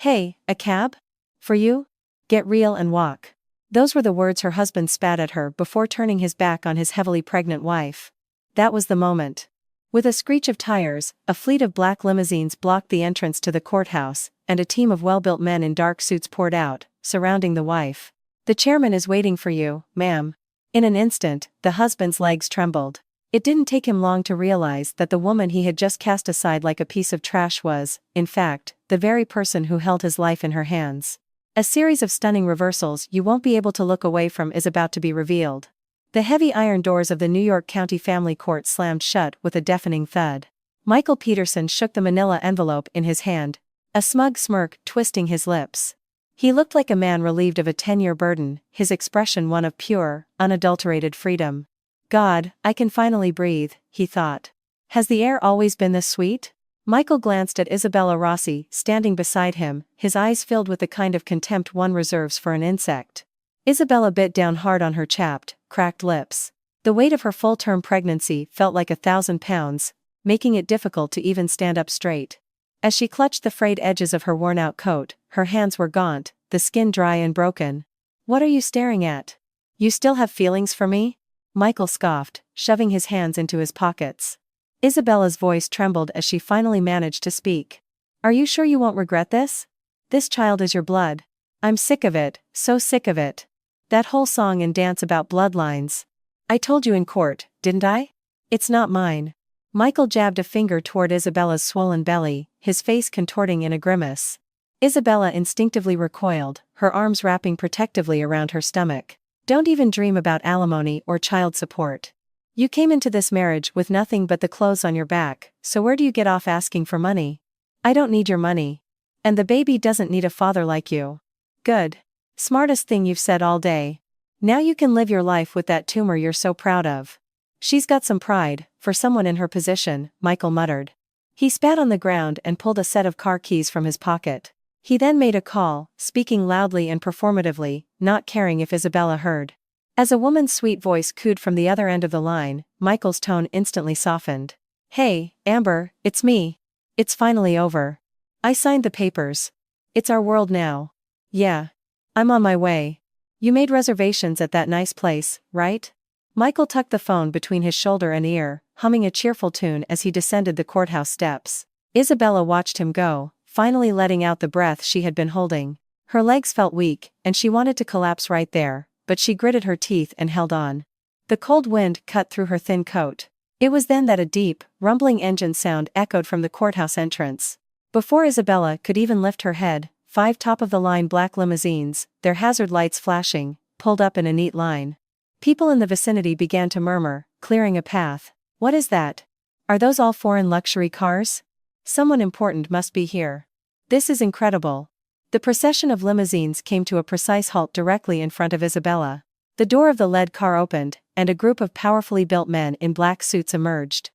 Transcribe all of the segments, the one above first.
Hey, a cab? For you? Get real and walk. Those were the words her husband spat at her before turning his back on his heavily pregnant wife. That was the moment. With a screech of tires, a fleet of black limousines blocked the entrance to the courthouse, and a team of well-built men in dark suits poured out, surrounding the wife. The chairman is waiting for you, ma'am. In an instant, the husband's legs trembled. It didn't take him long to realize that the woman he had just cast aside like a piece of trash was, in fact, the very person who held his life in her hands. A series of stunning reversals you won't be able to look away from is about to be revealed. The heavy iron doors of the New York County Family Court slammed shut with a deafening thud. Michael Peterson shook the manila envelope in his hand, a smug smirk twisting his lips. He looked like a man relieved of a 10-year burden, his expression one of pure, unadulterated freedom. God, I can finally breathe, he thought. Has the air always been this sweet? Michael glanced at Isabella Rossi, standing beside him, his eyes filled with the kind of contempt one reserves for an insect. Isabella bit down hard on her chapped, cracked lips. The weight of her full-term pregnancy felt like 1,000 pounds, making it difficult to even stand up straight. As she clutched the frayed edges of her worn-out coat, her hands were gaunt, the skin dry and broken. What are you staring at? You still have feelings for me? Michael scoffed, shoving his hands into his pockets. Isabella's voice trembled as she finally managed to speak. Are you sure you won't regret this? This child is your blood. I'm sick of it, so sick of it. That whole song and dance about bloodlines. I told you in court, didn't I? It's not mine. Michael jabbed a finger toward Isabella's swollen belly, his face contorting in a grimace. Isabella instinctively recoiled, her arms wrapping protectively around her stomach. Don't even dream about alimony or child support. You came into this marriage with nothing but the clothes on your back, so where do you get off asking for money? I don't need your money. And the baby doesn't need a father like you. Good. Smartest thing you've said all day. Now you can live your life with that tumor you're so proud of. She's got some pride, for someone in her position, Michael muttered. He spat on the ground and pulled a set of car keys from his pocket. He then made a call, speaking loudly and performatively, not caring if Isabella heard. As a woman's sweet voice cooed from the other end of the line, Michael's tone instantly softened. Hey, Amber, it's me. It's finally over. I signed the papers. It's our world now. Yeah. I'm on my way. You made reservations at that nice place, right? Michael tucked the phone between his shoulder and ear, humming a cheerful tune as he descended the courthouse steps. Isabella watched him go, finally letting out the breath she had been holding. Her legs felt weak, and she wanted to collapse right there, but she gritted her teeth and held on. The cold wind cut through her thin coat. It was then that a deep, rumbling engine sound echoed from the courthouse entrance. Before Isabella could even lift her head, 5 top-of-the-line black limousines, their hazard lights flashing, pulled up in a neat line. People in the vicinity began to murmur, clearing a path. What is that? Are those all foreign luxury cars? Someone important must be here. This is incredible. The procession of limousines came to a precise halt directly in front of Isabella. The door of the lead car opened, and a group of powerfully built men in black suits emerged.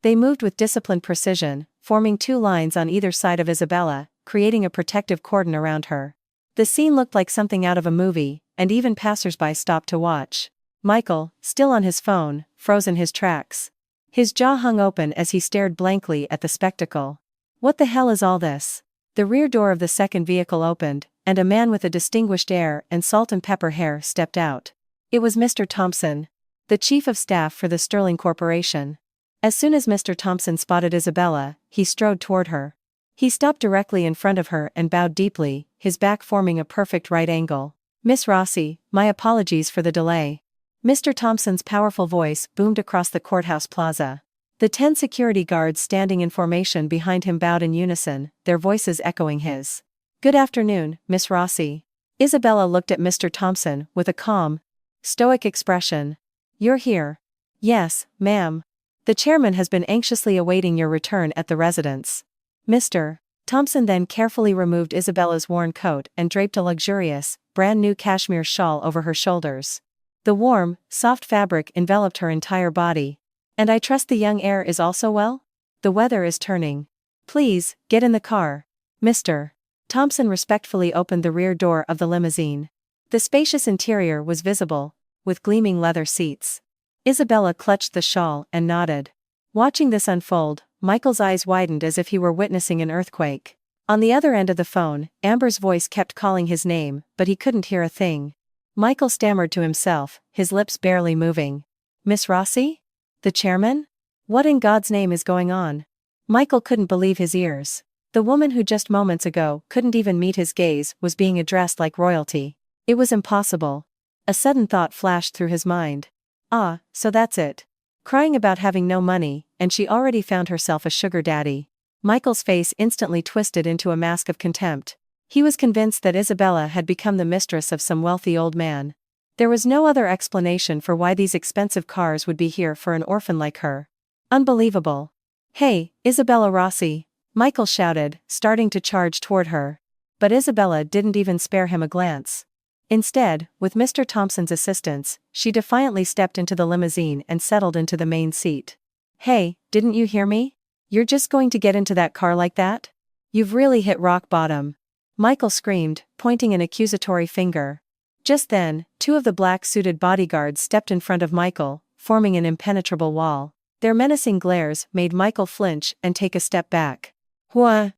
They moved with disciplined precision, forming 2 lines on either side of Isabella, creating a protective cordon around her. The scene looked like something out of a movie, and even passers-by stopped to watch. Michael, still on his phone, froze in his tracks. His jaw hung open as he stared blankly at the spectacle. What the hell is all this? The rear door of the second vehicle opened, and a man with a distinguished air and salt and pepper hair stepped out. It was Mr. Thompson, the chief of staff for the Sterling Corporation. As soon as Mr. Thompson spotted Isabella, he strode toward her. He stopped directly in front of her and bowed deeply, his back forming a perfect right angle. Miss Rossi, my apologies for the delay. Mr. Thompson's powerful voice boomed across the courthouse plaza. The 10 security guards standing in formation behind him bowed in unison, their voices echoing his. Good afternoon, Miss Rossi. Isabella looked at Mr. Thompson with a calm, stoic expression. You're here. Yes, ma'am. The chairman has been anxiously awaiting your return at the residence. Mr. Thompson then carefully removed Isabella's worn coat and draped a luxurious, brand-new cashmere shawl over her shoulders. The warm, soft fabric enveloped her entire body. And I trust the young heir is also well? The weather is turning. Please, get in the car. Mr. Thompson respectfully opened the rear door of the limousine. The spacious interior was visible, with gleaming leather seats. Isabella clutched the shawl and nodded. Watching this unfold, Michael's eyes widened as if he were witnessing an earthquake. On the other end of the phone, Amber's voice kept calling his name, but he couldn't hear a thing. Michael stammered to himself, his lips barely moving. Miss Rossi? The chairman? What in God's name is going on? Michael couldn't believe his ears. The woman who just moments ago couldn't even meet his gaze was being addressed like royalty. It was impossible. A sudden thought flashed through his mind. Ah, so that's it. Crying about having no money, and she already found herself a sugar daddy. Michael's face instantly twisted into a mask of contempt. He was convinced that Isabella had become the mistress of some wealthy old man. There was no other explanation for why these expensive cars would be here for an orphan like her. Unbelievable. Hey, Isabella Rossi, Michael shouted, starting to charge toward her. But Isabella didn't even spare him a glance. Instead, with Mr. Thompson's assistance, she defiantly stepped into the limousine and settled into the main seat. Hey, didn't you hear me? You're just going to get into that car like that? You've really hit rock bottom. Michael screamed, pointing an accusatory finger. Just then, two of the black-suited bodyguards stepped in front of Michael, forming an impenetrable wall. Their menacing glares made Michael flinch and take a step back. Who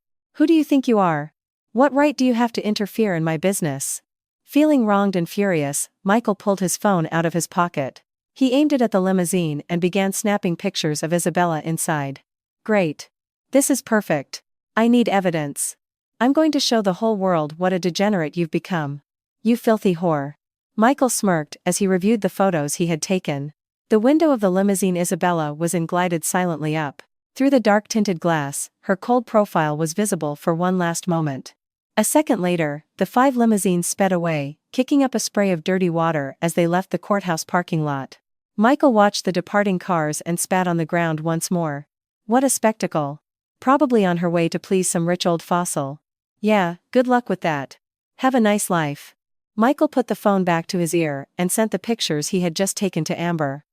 do you think you are? What right do you have to interfere in my business? Feeling wronged and furious, Michael pulled his phone out of his pocket. He aimed it at the limousine and began snapping pictures of Isabella inside. Great. This is perfect. I need evidence. I'm going to show the whole world what a degenerate you've become. You filthy whore. Michael smirked as he reviewed the photos he had taken. The window of the limousine Isabella was in glided silently up. Through the dark-tinted glass, her cold profile was visible for one last moment. A second later, the 5 limousines sped away, kicking up a spray of dirty water as they left the courthouse parking lot. Michael watched the departing cars and spat on the ground once more. What a spectacle. Probably on her way to please some rich old fossil. Yeah, good luck with that. Have a nice life. Michael put the phone back to his ear and sent the pictures he had just taken to Amber.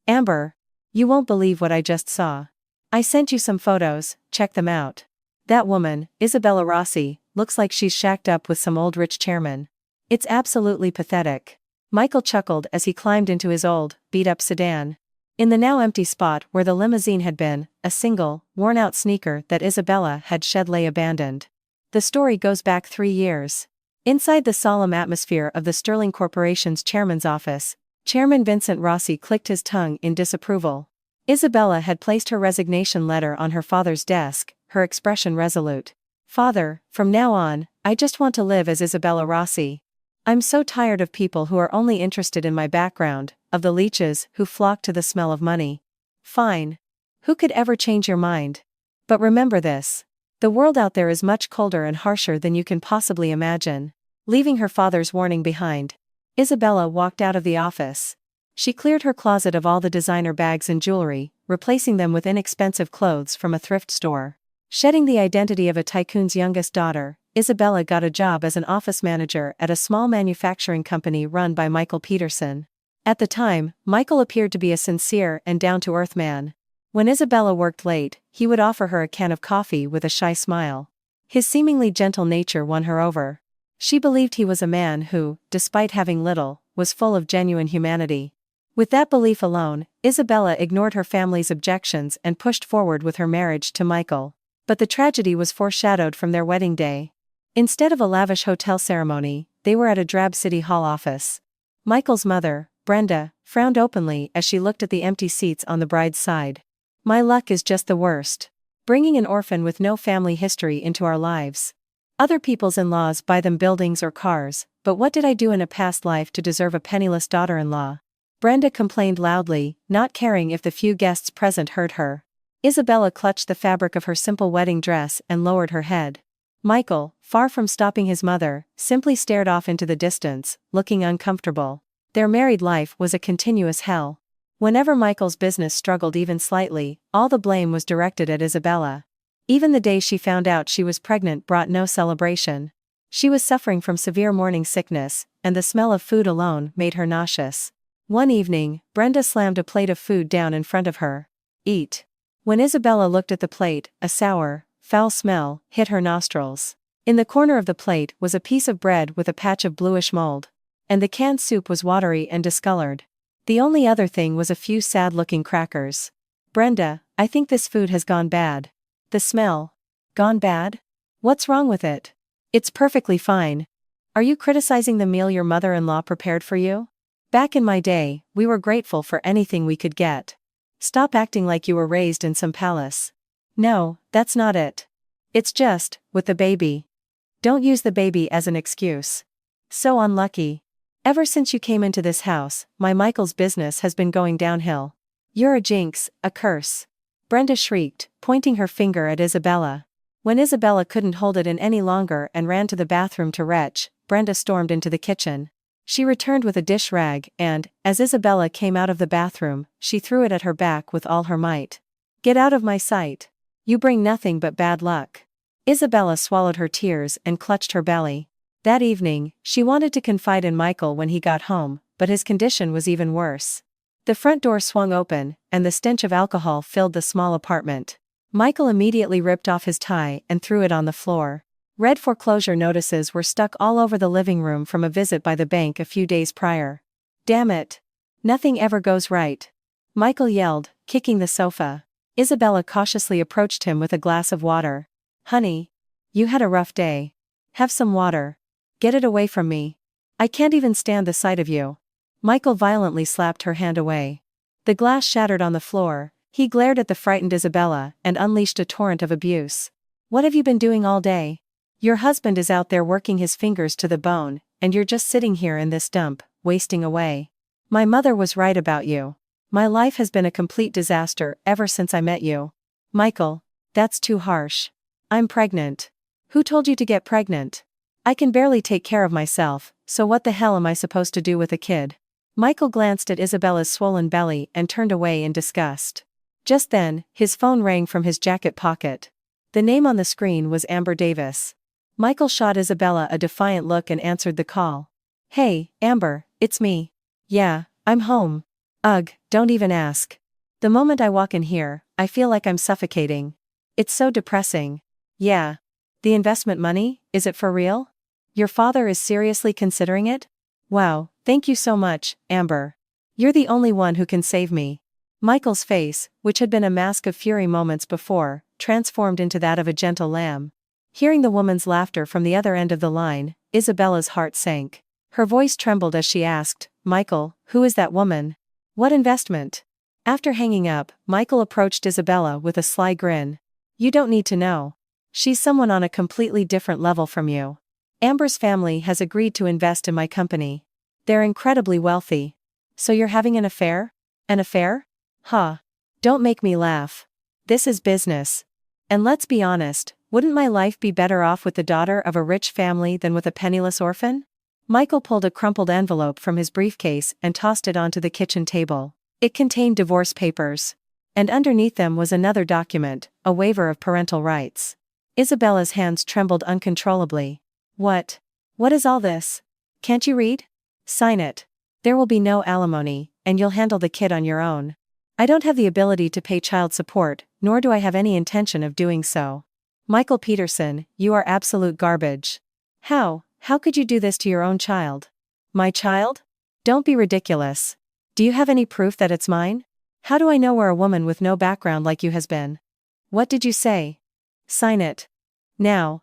Amber, you won't believe what I just saw. I sent you some photos, check them out. That woman, Isabella Rossi, looks like she's shacked up with some old rich chairman. It's absolutely pathetic. Michael chuckled as he climbed into his old, beat-up sedan. In the now empty spot where the limousine had been, a single, worn-out sneaker that Isabella had shed lay abandoned. The story goes back 3 years. Inside the solemn atmosphere of the Sterling Corporation's chairman's office, Chairman Vincent Rossi clicked his tongue in disapproval. Isabella had placed her resignation letter on her father's desk, her expression resolute. Father, from now on, I just want to live as Isabella Rossi. I'm so tired of people who are only interested in my background, of the leeches who flock to the smell of money. Fine. Who could ever change your mind? But remember this. The world out there is much colder and harsher than you can possibly imagine. Leaving her father's warning behind, Isabella walked out of the office. She cleared her closet of all the designer bags and jewelry, replacing them with inexpensive clothes from a thrift store. Shedding the identity of a tycoon's youngest daughter, Isabella got a job as an office manager at a small manufacturing company run by Michael Peterson. At the time, Michael appeared to be a sincere and down-to-earth man. When Isabella worked late, he would offer her a can of coffee with a shy smile. His seemingly gentle nature won her over. She believed he was a man who, despite having little, was full of genuine humanity. With that belief alone, Isabella ignored her family's objections and pushed forward with her marriage to Michael. But the tragedy was foreshadowed from their wedding day. Instead of a lavish hotel ceremony, they were at a drab city hall office. Michael's mother, Brenda, frowned openly as she looked at the empty seats on the bride's side. My luck is just the worst. Bringing an orphan with no family history into our lives. Other people's in-laws buy them buildings or cars, but what did I do in a past life to deserve a penniless daughter-in-law? Brenda complained loudly, not caring if the few guests present heard her. Isabella clutched the fabric of her simple wedding dress and lowered her head. Michael, far from stopping his mother, simply stared off into the distance, looking uncomfortable. Their married life was a continuous hell. Whenever Michael's business struggled even slightly, all the blame was directed at Isabella. Even the day she found out she was pregnant brought no celebration. She was suffering from severe morning sickness, and the smell of food alone made her nauseous. One evening, Brenda slammed a plate of food down in front of her. Eat. When Isabella looked at the plate, a sour, foul smell hit her nostrils. In the corner of the plate was a piece of bread with a patch of bluish mold. And the canned soup was watery and discolored. The only other thing was a few sad-looking crackers. Brenda, I think this food has gone bad. The smell. Gone bad? What's wrong with it? It's perfectly fine. Are you criticizing the meal your mother-in-law prepared for you? Back in my day, we were grateful for anything we could get. Stop acting like you were raised in some palace. No, that's not it. It's just, with the baby. Don't use the baby as an excuse. So unlucky. Ever since you came into this house, my Michael's business has been going downhill. You're a jinx, a curse. Brenda shrieked, pointing her finger at Isabella. When Isabella couldn't hold it in any longer and ran to the bathroom to retch, Brenda stormed into the kitchen. She returned with a dish rag and, as Isabella came out of the bathroom, she threw it at her back with all her might. Get out of my sight. You bring nothing but bad luck. Isabella swallowed her tears and clutched her belly. That evening, she wanted to confide in Michael when he got home, but his condition was even worse. The front door swung open, and the stench of alcohol filled the small apartment. Michael immediately ripped off his tie and threw it on the floor. Red foreclosure notices were stuck all over the living room from a visit by the bank a few days prior. Damn it. Nothing ever goes right. Michael yelled, kicking the sofa. Isabella cautiously approached him with a glass of water. Honey. You had a rough day. Have some water. Get it away from me. I can't even stand the sight of you. Michael violently slapped her hand away. The glass shattered on the floor. He glared at the frightened Isabella and unleashed a torrent of abuse. What have you been doing all day? Your husband is out there working his fingers to the bone, and you're just sitting here in this dump, wasting away. My mother was right about you. My life has been a complete disaster ever since I met you. Michael, that's too harsh. I'm pregnant. Who told you to get pregnant? I can barely take care of myself, so what the hell am I supposed to do with a kid? Michael glanced at Isabella's swollen belly and turned away in disgust. Just then, his phone rang from his jacket pocket. The name on the screen was Amber Davis. Michael shot Isabella a defiant look and answered the call. Hey, Amber, it's me. Yeah, I'm home. Ugh, don't even ask. The moment I walk in here, I feel like I'm suffocating. It's so depressing. Yeah. The investment money, is it for real? Your father is seriously considering it? Wow, thank you so much, Amber. You're the only one who can save me. Michael's face, which had been a mask of fury moments before, transformed into that of a gentle lamb. Hearing the woman's laughter from the other end of the line, Isabella's heart sank. Her voice trembled as she asked, Michael, who is that woman? What investment? After hanging up, Michael approached Isabella with a sly grin. You don't need to know. She's someone on a completely different level from you. Amber's family has agreed to invest in my company. They're incredibly wealthy. So you're having an affair? An affair? Huh. Don't make me laugh. This is business. And let's be honest, wouldn't my life be better off with the daughter of a rich family than with a penniless orphan? Michael pulled a crumpled envelope from his briefcase and tossed it onto the kitchen table. It contained divorce papers. And underneath them was another document, a waiver of parental rights. Isabella's hands trembled uncontrollably. What? What is all this? Can't you read? Sign it. There will be no alimony, and you'll handle the kid on your own. I don't have the ability to pay child support, nor do I have any intention of doing so. Michael Peterson, you are absolute garbage. How could you do this to your own child? My child? Don't be ridiculous. Do you have any proof that it's mine? How do I know where a woman with no background like you has been? What did you say? Sign it. Now.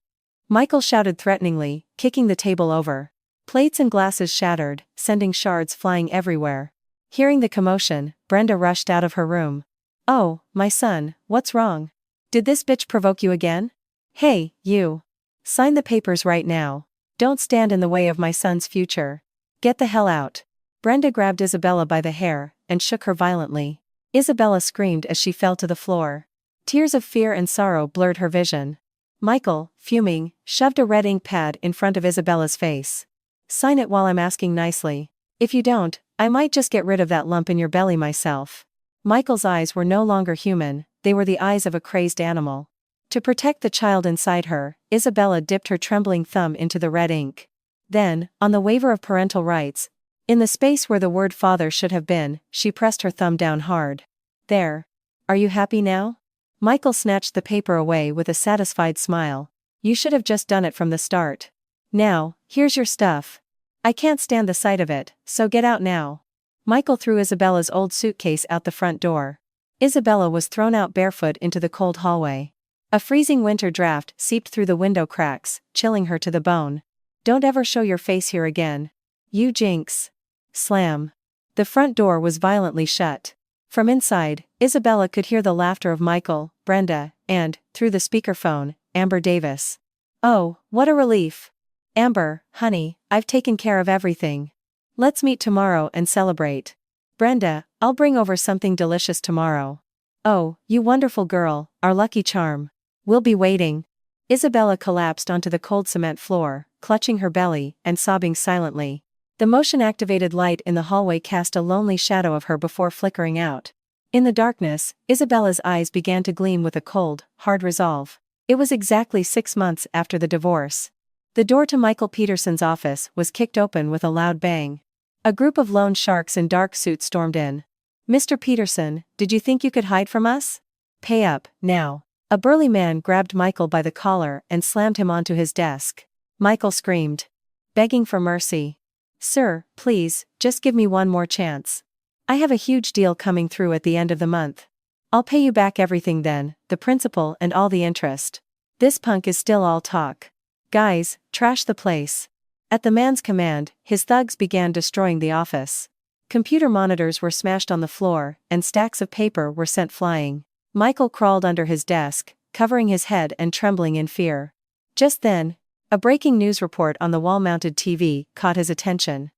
Michael shouted threateningly, kicking the table over. Plates and glasses shattered, sending shards flying everywhere. Hearing the commotion, Brenda rushed out of her room. Oh, my son, what's wrong? Did this bitch provoke you again? Hey, you. Sign the papers right now. Don't stand in the way of my son's future. Get the hell out. Brenda grabbed Isabella by the hair and shook her violently. Isabella screamed as she fell to the floor. Tears of fear and sorrow blurred her vision. Michael, fuming, shoved a red ink pad in front of Isabella's face. Sign it while I'm asking nicely. If you don't, I might just get rid of that lump in your belly myself. Michael's eyes were no longer human, they were the eyes of a crazed animal. To protect the child inside her, Isabella dipped her trembling thumb into the red ink. Then, on the waiver of parental rights, in the space where the word father should have been, she pressed her thumb down hard. There. Are you happy now? Michael snatched the paper away with a satisfied smile. You should have just done it from the start. Now, here's your stuff. I can't stand the sight of it, so get out now. Michael threw Isabella's old suitcase out the front door. Isabella was thrown out barefoot into the cold hallway. A freezing winter draft seeped through the window cracks, chilling her to the bone. "Don't ever show your face here again. You jinx." Slam. The front door was violently shut. From inside, Isabella could hear the laughter of Michael, Brenda, and, through the speakerphone, Amber Davis. "Oh, what a relief. Amber, honey, I've taken care of everything. Let's meet tomorrow and celebrate. Brenda, I'll bring over something delicious tomorrow. Oh, you wonderful girl, our lucky charm. We'll be waiting." Isabella collapsed onto the cold cement floor, clutching her belly and sobbing silently. The motion-activated light in the hallway cast a lonely shadow of her before flickering out. In the darkness, Isabella's eyes began to gleam with a cold, hard resolve. It was exactly 6 months after the divorce. The door to Michael Peterson's office was kicked open with a loud bang. A group of loan sharks in dark suits stormed in. "Mr. Peterson, did you think you could hide from us? Pay up, now." A burly man grabbed Michael by the collar and slammed him onto his desk. Michael screamed, begging for mercy. "Sir, please, just give me one more chance. I have a huge deal coming through at the end of the month. I'll pay you back everything then, the principal and all the interest. This punk is still all talk. Guys, trash the place." At the man's command, his thugs began destroying the office. Computer monitors were smashed on the floor, and stacks of paper were sent flying. Michael crawled under his desk, covering his head and trembling in fear. Just then, a breaking news report on the wall-mounted TV caught his attention.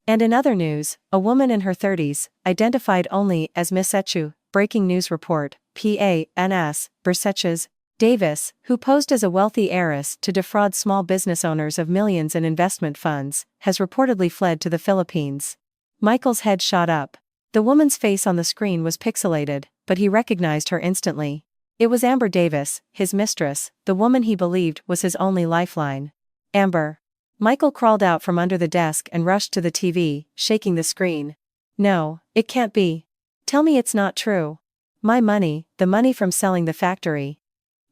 And in other news, a woman in her 30s, identified only as Miss Echu, breaking news report, PANS, Bersetches, Davis, who posed as a wealthy heiress to defraud small business owners of millions in investment funds, has reportedly fled to the Philippines. Michael's head shot up. The woman's face on the screen was pixelated, but he recognized her instantly. It was Amber Davis, his mistress, the woman he believed was his only lifeline. "Amber." Michael crawled out from under the desk and rushed to the TV, shaking the screen. "No, it can't be. Tell me it's not true. My money, the money from selling the factory.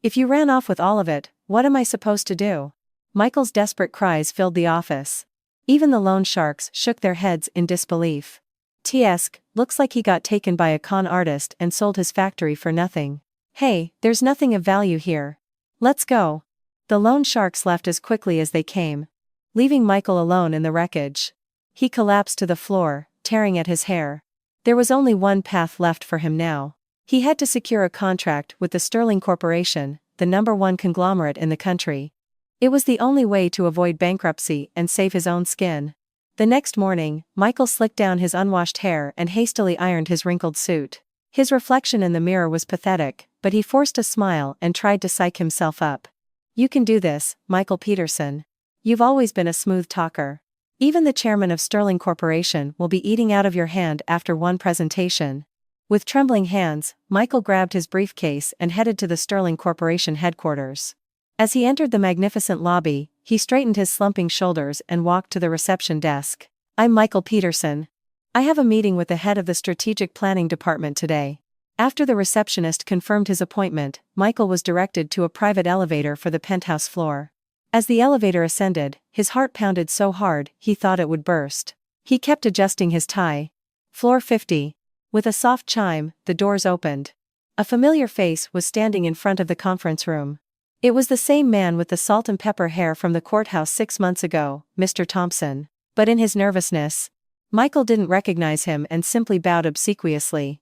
If you ran off with all of it, what am I supposed to do?" Michael's desperate cries filled the office. Even the loan sharks shook their heads in disbelief. "Tsk, looks like he got taken by a con artist and sold his factory for nothing. Hey, there's nothing of value here. Let's go." The loan sharks left as quickly as they came, leaving Michael alone in the wreckage. He collapsed to the floor, tearing at his hair. There was only one path left for him now. He had to secure a contract with the Sterling Corporation, the #1 conglomerate in the country. It was the only way to avoid bankruptcy and save his own skin. The next morning, Michael slicked down his unwashed hair and hastily ironed his wrinkled suit. His reflection in the mirror was pathetic, but he forced a smile and tried to psych himself up. "You can do this, Michael Peterson. You've always been a smooth talker. Even the chairman of Sterling Corporation will be eating out of your hand after one presentation." With trembling hands, Michael grabbed his briefcase and headed to the Sterling Corporation headquarters. As he entered the magnificent lobby, he straightened his slumping shoulders and walked to the reception desk. "I'm Michael Peterson. I have a meeting with the head of the strategic planning department today." After the receptionist confirmed his appointment, Michael was directed to a private elevator for the penthouse floor. As the elevator ascended, his heart pounded so hard he thought it would burst. He kept adjusting his tie. Floor 50. With a soft chime, the doors opened. A familiar face was standing in front of the conference room. It was the same man with the salt and pepper hair from the courthouse 6 months ago, Mr. Thompson. But in his nervousness, Michael didn't recognize him and simply bowed obsequiously.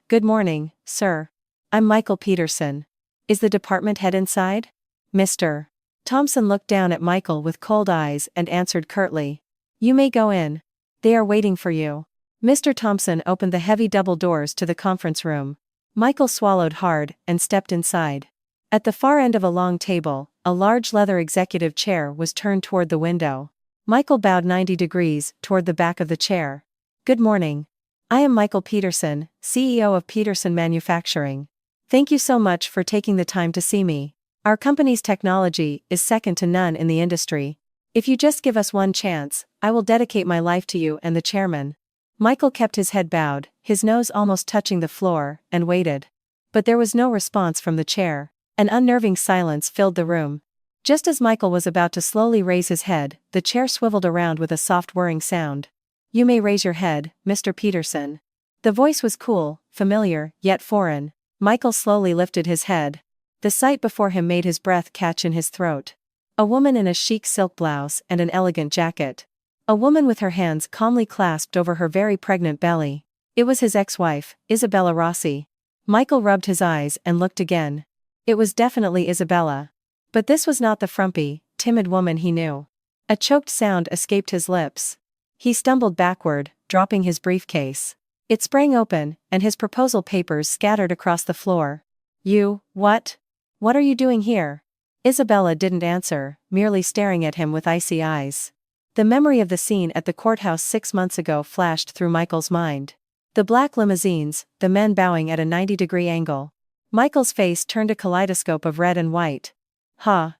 Good morning, sir. I'm Michael Peterson. Is the department head inside?" "Mr." Thompson looked down at Michael with cold eyes and answered curtly. "You may go in. They are waiting for you." Mr. Thompson opened the heavy double doors to the conference room. Michael swallowed hard and stepped inside. At the far end of a long table, a large leather executive chair was turned toward the window. Michael bowed 90 degrees toward the back of the chair. "Good morning. I am Michael Peterson, CEO of Peterson Manufacturing. Thank you so much for taking the time to see me. Our company's technology is second to none in the industry. If you just give us one chance, I will dedicate my life to you and the chairman." Michael kept his head bowed, his nose almost touching the floor, and waited. But there was no response from the chair. An unnerving silence filled the room. Just as Michael was about to slowly raise his head, the chair swiveled around with a soft whirring sound. "You may raise your head, Mr. Peterson." The voice was cool, familiar, yet foreign. Michael slowly lifted his head. The sight before him made his breath catch in his throat. A woman in a chic silk blouse and an elegant jacket. A woman with her hands calmly clasped over her very pregnant belly. It was his ex-wife, Isabella Rossi. Michael rubbed his eyes and looked again. It was definitely Isabella. But this was not the frumpy, timid woman he knew. A choked sound escaped his lips. He stumbled backward, dropping his briefcase. It sprang open, and his proposal papers scattered across the floor. You, what? What are you doing here? Isabella didn't answer, merely staring at him with icy eyes. The memory of the scene at the courthouse 6 months ago flashed through Michael's mind. The black limousines, the men bowing at a 90-degree angle. Michael's face turned a kaleidoscope of red and white. Huh.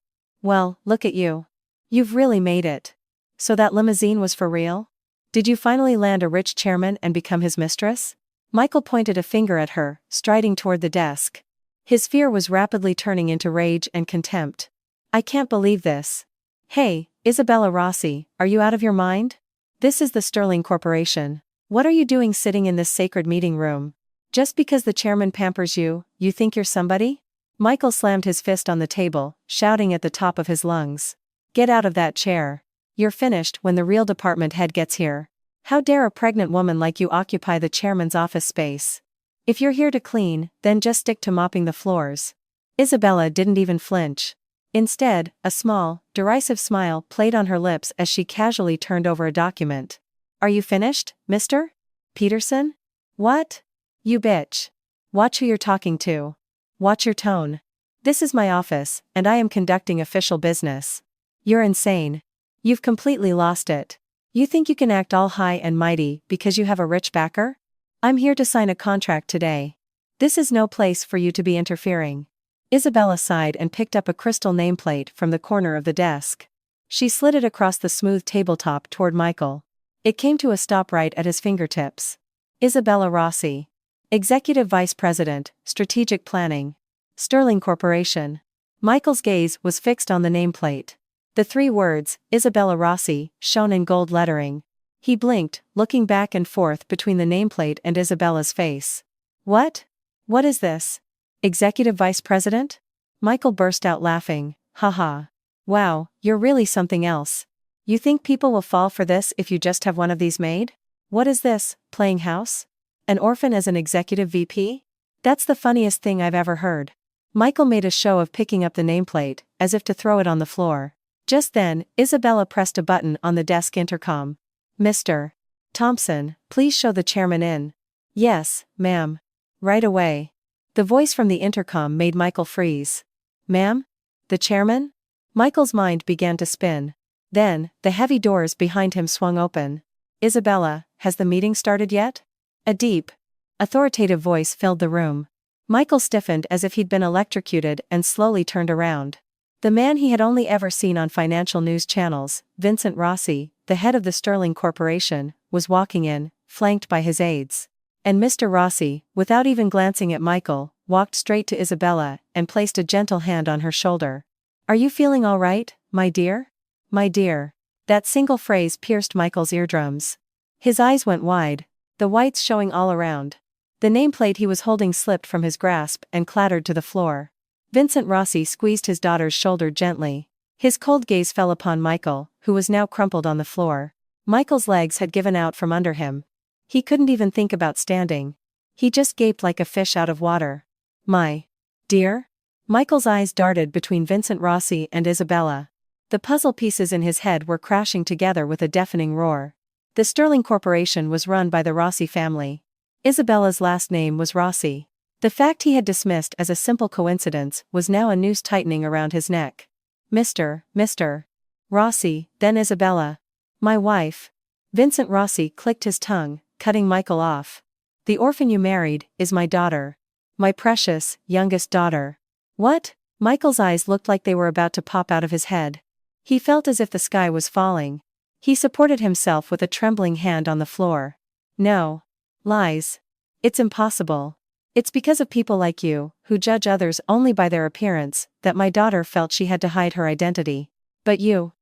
Well, look at you. You've really made it. So that limousine was for real? Did you finally land a rich chairman and become his mistress? Michael pointed a finger at her, striding toward the desk. His fear was rapidly turning into rage and contempt. I can't believe this. Hey, Isabella Rossi, are you out of your mind? This is the Sterling Corporation. What are you doing sitting in this sacred meeting room? Just because the chairman pampers you, you think you're somebody? Michael slammed his fist on the table, shouting at the top of his lungs. Get out of that chair. You're finished when the real department head gets here. How dare a pregnant woman like you occupy the chairman's office space? If you're here to clean, then just stick to mopping the floors. Isabella didn't even flinch. Instead, a small, derisive smile played on her lips as she casually turned over a document. Are you finished, Mr. Peterson? What? You bitch. Watch who you're talking to. Watch your tone. This is my office, and I am conducting official business. You're insane. You've completely lost it. You think you can act all high and mighty because you have a rich backer? I'm here to sign a contract today. This is no place for you to be interfering. Isabella sighed and picked up a crystal nameplate from the corner of the desk. She slid it across the smooth tabletop toward Michael. It came to a stop right at his fingertips. Isabella Rossi. Executive Vice President, Strategic Planning. Sterling Corporation. Michael's gaze was fixed on the nameplate. The 3 words, Isabella Rossi, shone in gold lettering. He blinked, looking back and forth between the nameplate and Isabella's face. What? What is this? Executive Vice President? Michael burst out laughing. Haha. Wow, you're really something else. You think people will fall for this if you just have one of these made? What is this, playing house? An orphan as an executive VP? That's the funniest thing I've ever heard. Michael made a show of picking up the nameplate, as if to throw it on the floor. Just then, Isabella pressed a button on the desk intercom. Mr. Thompson, please show the chairman in. Yes, ma'am. Right away. The voice from the intercom made Michael freeze. Ma'am? The chairman? Michael's mind began to spin. Then, the heavy doors behind him swung open. Isabella, has the meeting started yet? A deep, authoritative voice filled the room. Michael stiffened as if he'd been electrocuted and slowly turned around. The man he had only ever seen on financial news channels, Vincent Rossi, the head of the Sterling Corporation, was walking in, flanked by his aides. And Mr. Rossi, without even glancing at Michael, walked straight to Isabella and placed a gentle hand on her shoulder. Are you feeling all right, my dear? My dear. That single phrase pierced Michael's eardrums. His eyes went wide, the whites showing all around. The nameplate he was holding slipped from his grasp and clattered to the floor. Vincent Rossi squeezed his daughter's shoulder gently. His cold gaze fell upon Michael, who was now crumpled on the floor. Michael's legs had given out from under him. He couldn't even think about standing. He just gaped like a fish out of water. My dear? Michael's eyes darted between Vincent Rossi and Isabella. The puzzle pieces in his head were crashing together with a deafening roar. The Sterling Corporation was run by the Rossi family. Isabella's last name was Rossi. The fact he had dismissed as a simple coincidence was now a noose tightening around his neck. Mr. Rossi, then Isabella. My wife. Vincent Rossi clicked his tongue, cutting Michael off. The orphan you married is my daughter. My precious, youngest daughter. What? Michael's eyes looked like they were about to pop out of his head. He felt as if the sky was falling. He supported himself with a trembling hand on the floor. No. Lies. It's impossible. It's because of people like you, who judge others only by their appearance, that my daughter felt she had to hide her identity. But you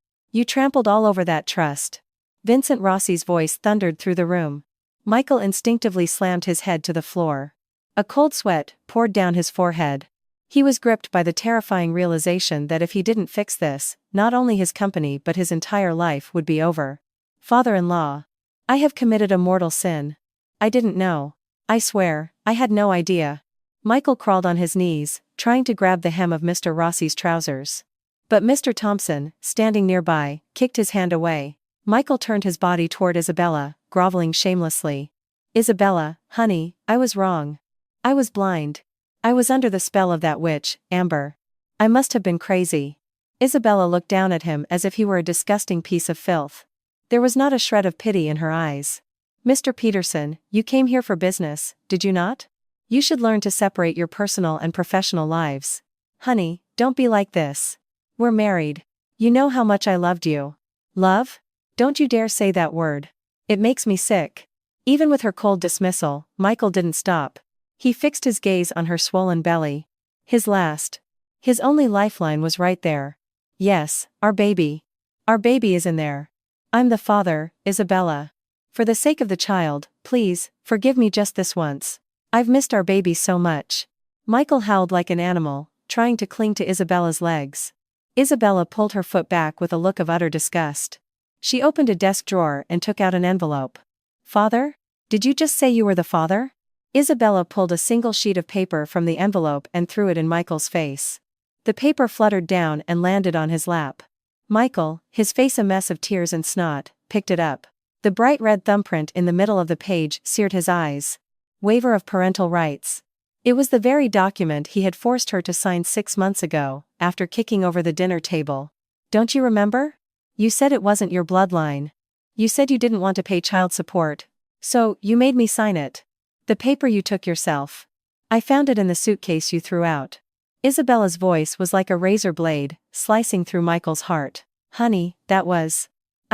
trampled all over that trust. Vincent Rossi's voice thundered through the room. Michael instinctively slammed his head to the floor. A cold sweat poured down his forehead. He was gripped by the terrifying realization that if he didn't fix this, not only his company but his entire life would be over. Father-in-law. I have committed a mortal sin. I didn't know. I swear, I had no idea. Michael crawled on his knees, trying to grab the hem of Mr. Rossi's trousers. But Mr. Thompson, standing nearby, kicked his hand away. Michael turned his body toward Isabella, groveling shamelessly. Isabella, honey, I was wrong. I was blind. I was under the spell of that witch, Amber. I must have been crazy. Isabella looked down at him as if he were a disgusting piece of filth. There was not a shred of pity in her eyes. Mr. Peterson, you came here for business, did you not? You should learn to separate your personal and professional lives. Honey, don't be like this. We're married. You know how much I loved you. Love? Don't you dare say that word. It makes me sick. Even with her cold dismissal, Michael didn't stop. He fixed his gaze on her swollen belly. His only lifeline was right there. Yes, our baby. Our baby is in there. I'm the father, Isabella. For the sake of the child, please, forgive me just this once. I've missed our baby so much. Michael howled like an animal, trying to cling to Isabella's legs. Isabella pulled her foot back with a look of utter disgust. She opened a desk drawer and took out an envelope. Father? Did you just say you were the father? Isabella pulled a single sheet of paper from the envelope and threw it in Michael's face. The paper fluttered down and landed on his lap. Michael, his face a mess of tears and snot, picked it up. The bright red thumbprint in the middle of the page seared his eyes. Waiver of parental rights. It was the very document he had forced her to sign 6 months ago, after kicking over the dinner table. Don't you remember? You said it wasn't your bloodline. You said you didn't want to pay child support. So, you made me sign it. The paper you took yourself. I found it in the suitcase you threw out. Isabella's voice was like a razor blade, slicing through Michael's heart. Honey, I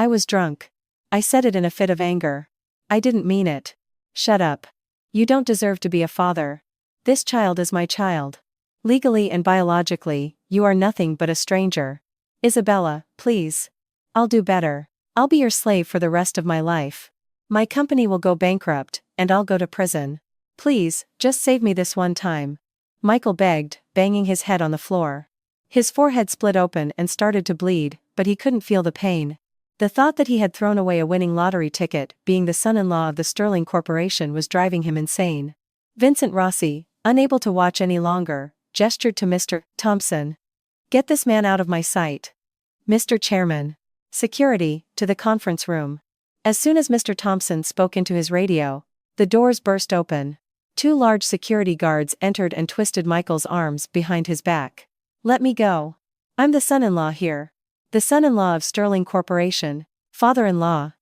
was drunk. I said it in a fit of anger. I didn't mean it. Shut up. You don't deserve to be a father. This child is my child. Legally and biologically, you are nothing but a stranger. Isabella, please. I'll do better. I'll be your slave for the rest of my life. My company will go bankrupt, and I'll go to prison. Please, just save me this one time. Michael begged, banging his head on the floor. His forehead split open and started to bleed, but he couldn't feel the pain. The thought that he had thrown away a winning lottery ticket, being the son-in-law of the Sterling Corporation, was driving him insane. Vincent Rossi, unable to watch any longer, gestured to Mr. Thompson. Get this man out of my sight. Mr. Chairman. Security, to the conference room. As soon as Mr. Thompson spoke into his radio, the doors burst open. 2 large security guards entered and twisted Michael's arms behind his back. Let me go. I'm the son-in-law here. The son-in-law of Sterling Corporation. Father-in-law.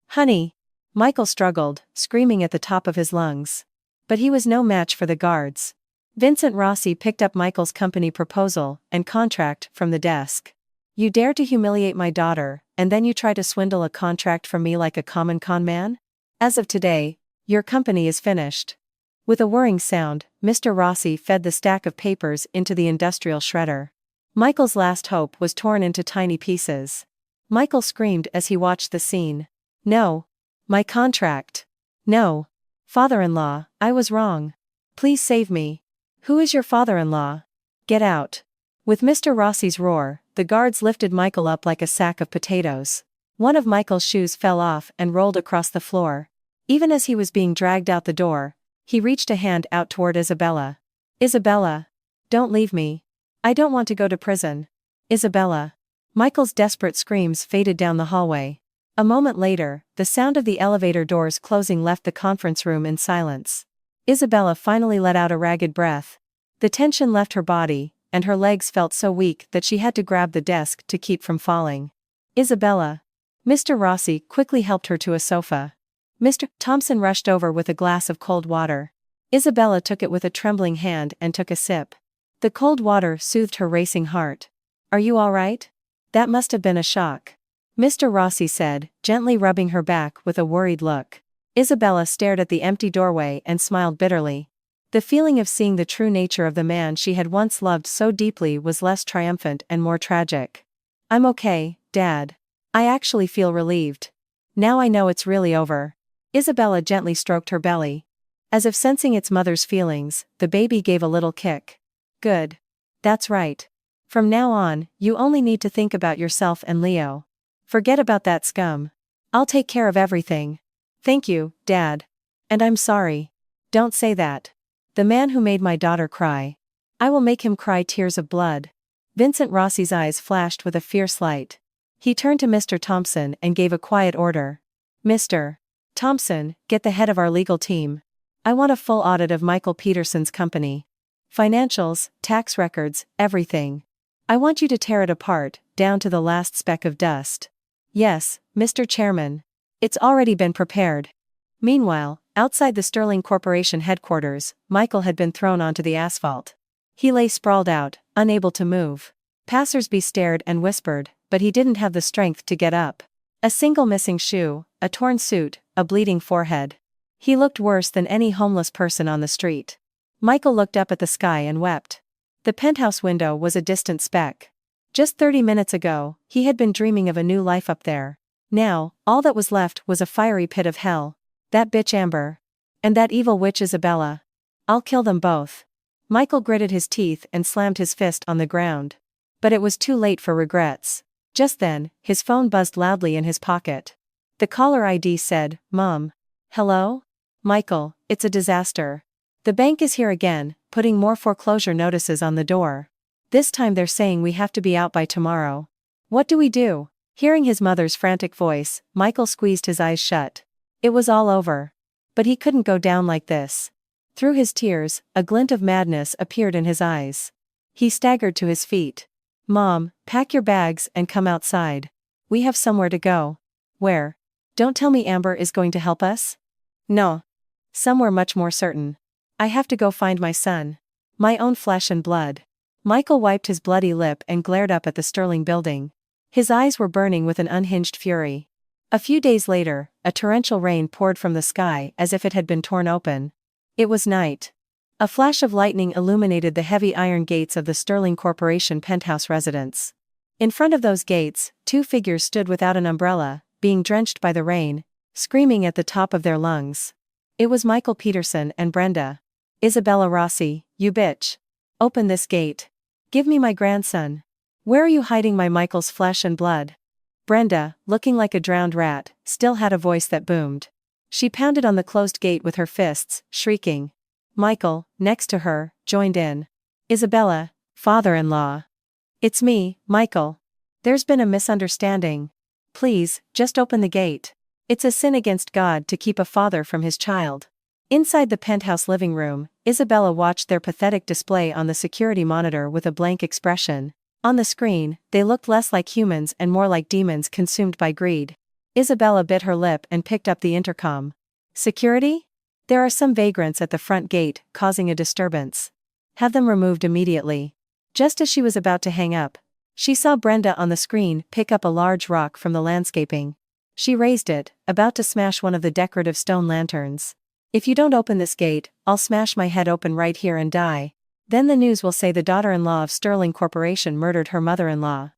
Honey. Michael struggled, screaming at the top of his lungs. But he was no match for the guards. Vincent Rossi picked up Michael's company proposal and contract from the desk. You dare to humiliate my daughter, and then you try to swindle a contract from me like a common con man? As of today, your company is finished. With a whirring sound, Mr. Rossi fed the stack of papers into the industrial shredder. Michael's last hope was torn into tiny pieces. Michael screamed as he watched the scene. No. My contract. No. Father-in-law, I was wrong. Please save me. Who is your father-in-law? Get out. With Mr. Rossi's roar, the guards lifted Michael up like a sack of potatoes. One of Michael's shoes fell off and rolled across the floor. Even as he was being dragged out the door, he reached a hand out toward Isabella. Isabella. Don't leave me. I don't want to go to prison. Isabella. Michael's desperate screams faded down the hallway. A moment later, the sound of the elevator doors closing left the conference room in silence. Isabella finally let out a ragged breath. The tension left her body, and her legs felt so weak that she had to grab the desk to keep from falling. Isabella. Mr. Rossi quickly helped her to a sofa. Mr. Thompson rushed over with a glass of cold water. Isabella took it with a trembling hand and took a sip. The cold water soothed her racing heart. Are you all right? That must have been a shock. Mr. Rossi said, gently rubbing her back with a worried look. Isabella stared at the empty doorway and smiled bitterly. The feeling of seeing the true nature of the man she had once loved so deeply was less triumphant and more tragic. I'm okay, Dad. I actually feel relieved. Now I know it's really over. Isabella gently stroked her belly. As if sensing its mother's feelings, the baby gave a little kick. Good. That's right. From now on, you only need to think about yourself and Leo. Forget about that scum. I'll take care of everything. Thank you, Dad. And I'm sorry. Don't say that. The man who made my daughter cry. I will make him cry tears of blood. Vincent Rossi's eyes flashed with a fierce light. He turned to Mr. Thompson and gave a quiet order. Mr. Thompson, get the head of our legal team. I want a full audit of Michael Peterson's company. Financials, tax records, everything. I want you to tear it apart, down to the last speck of dust. Yes, Mr. Chairman. It's already been prepared. Meanwhile, outside the Sterling Corporation headquarters, Michael had been thrown onto the asphalt. He lay sprawled out, unable to move. Passersby stared and whispered, but he didn't have the strength to get up. A single missing shoe, a torn suit, a bleeding forehead. He looked worse than any homeless person on the street. Michael looked up at the sky and wept. The penthouse window was a distant speck. Just 30 minutes ago, he had been dreaming of a new life up there. Now, all that was left was a fiery pit of hell. That bitch Amber. And that evil witch Isabella. I'll kill them both. Michael gritted his teeth and slammed his fist on the ground. But it was too late for regrets. Just then, his phone buzzed loudly in his pocket. The caller ID said, Mom. Hello? Michael, it's a disaster. The bank is here again, putting more foreclosure notices on the door. This time they're saying we have to be out by tomorrow. What do we do? Hearing his mother's frantic voice, Michael squeezed his eyes shut. It was all over. But he couldn't go down like this. Through his tears, a glint of madness appeared in his eyes. He staggered to his feet. Mom, pack your bags and come outside. We have somewhere to go. Where? Don't tell me Amber is going to help us? No. Somewhere much more certain. I have to go find my son. My own flesh and blood. Michael wiped his bloody lip and glared up at the Sterling building. His eyes were burning with an unhinged fury. A few days later, a torrential rain poured from the sky as if it had been torn open. It was night. A flash of lightning illuminated the heavy iron gates of the Sterling Corporation penthouse residence. In front of those gates, two figures stood without an umbrella, being drenched by the rain, screaming at the top of their lungs. It was Michael Peterson and Brenda. Isabella Rossi, you bitch. Open this gate. Give me my grandson. Where are you hiding my Michael's flesh and blood? Brenda, looking like a drowned rat, still had a voice that boomed. She pounded on the closed gate with her fists, shrieking. Michael, next to her, joined in. Isabella, father-in-law. It's me, Michael. There's been a misunderstanding. Please, just open the gate. It's a sin against God to keep a father from his child. Inside the penthouse living room, Isabella watched their pathetic display on the security monitor with a blank expression. On the screen, they looked less like humans and more like demons consumed by greed. Isabella bit her lip and picked up the intercom. Security? There are some vagrants at the front gate, causing a disturbance. Have them removed immediately. Just as she was about to hang up, she saw Brenda on the screen pick up a large rock from the landscaping. She raised it, about to smash one of the decorative stone lanterns. If you don't open this gate, I'll smash my head open right here and die. Then the news will say the daughter-in-law of Sterling Corporation murdered her mother-in-law.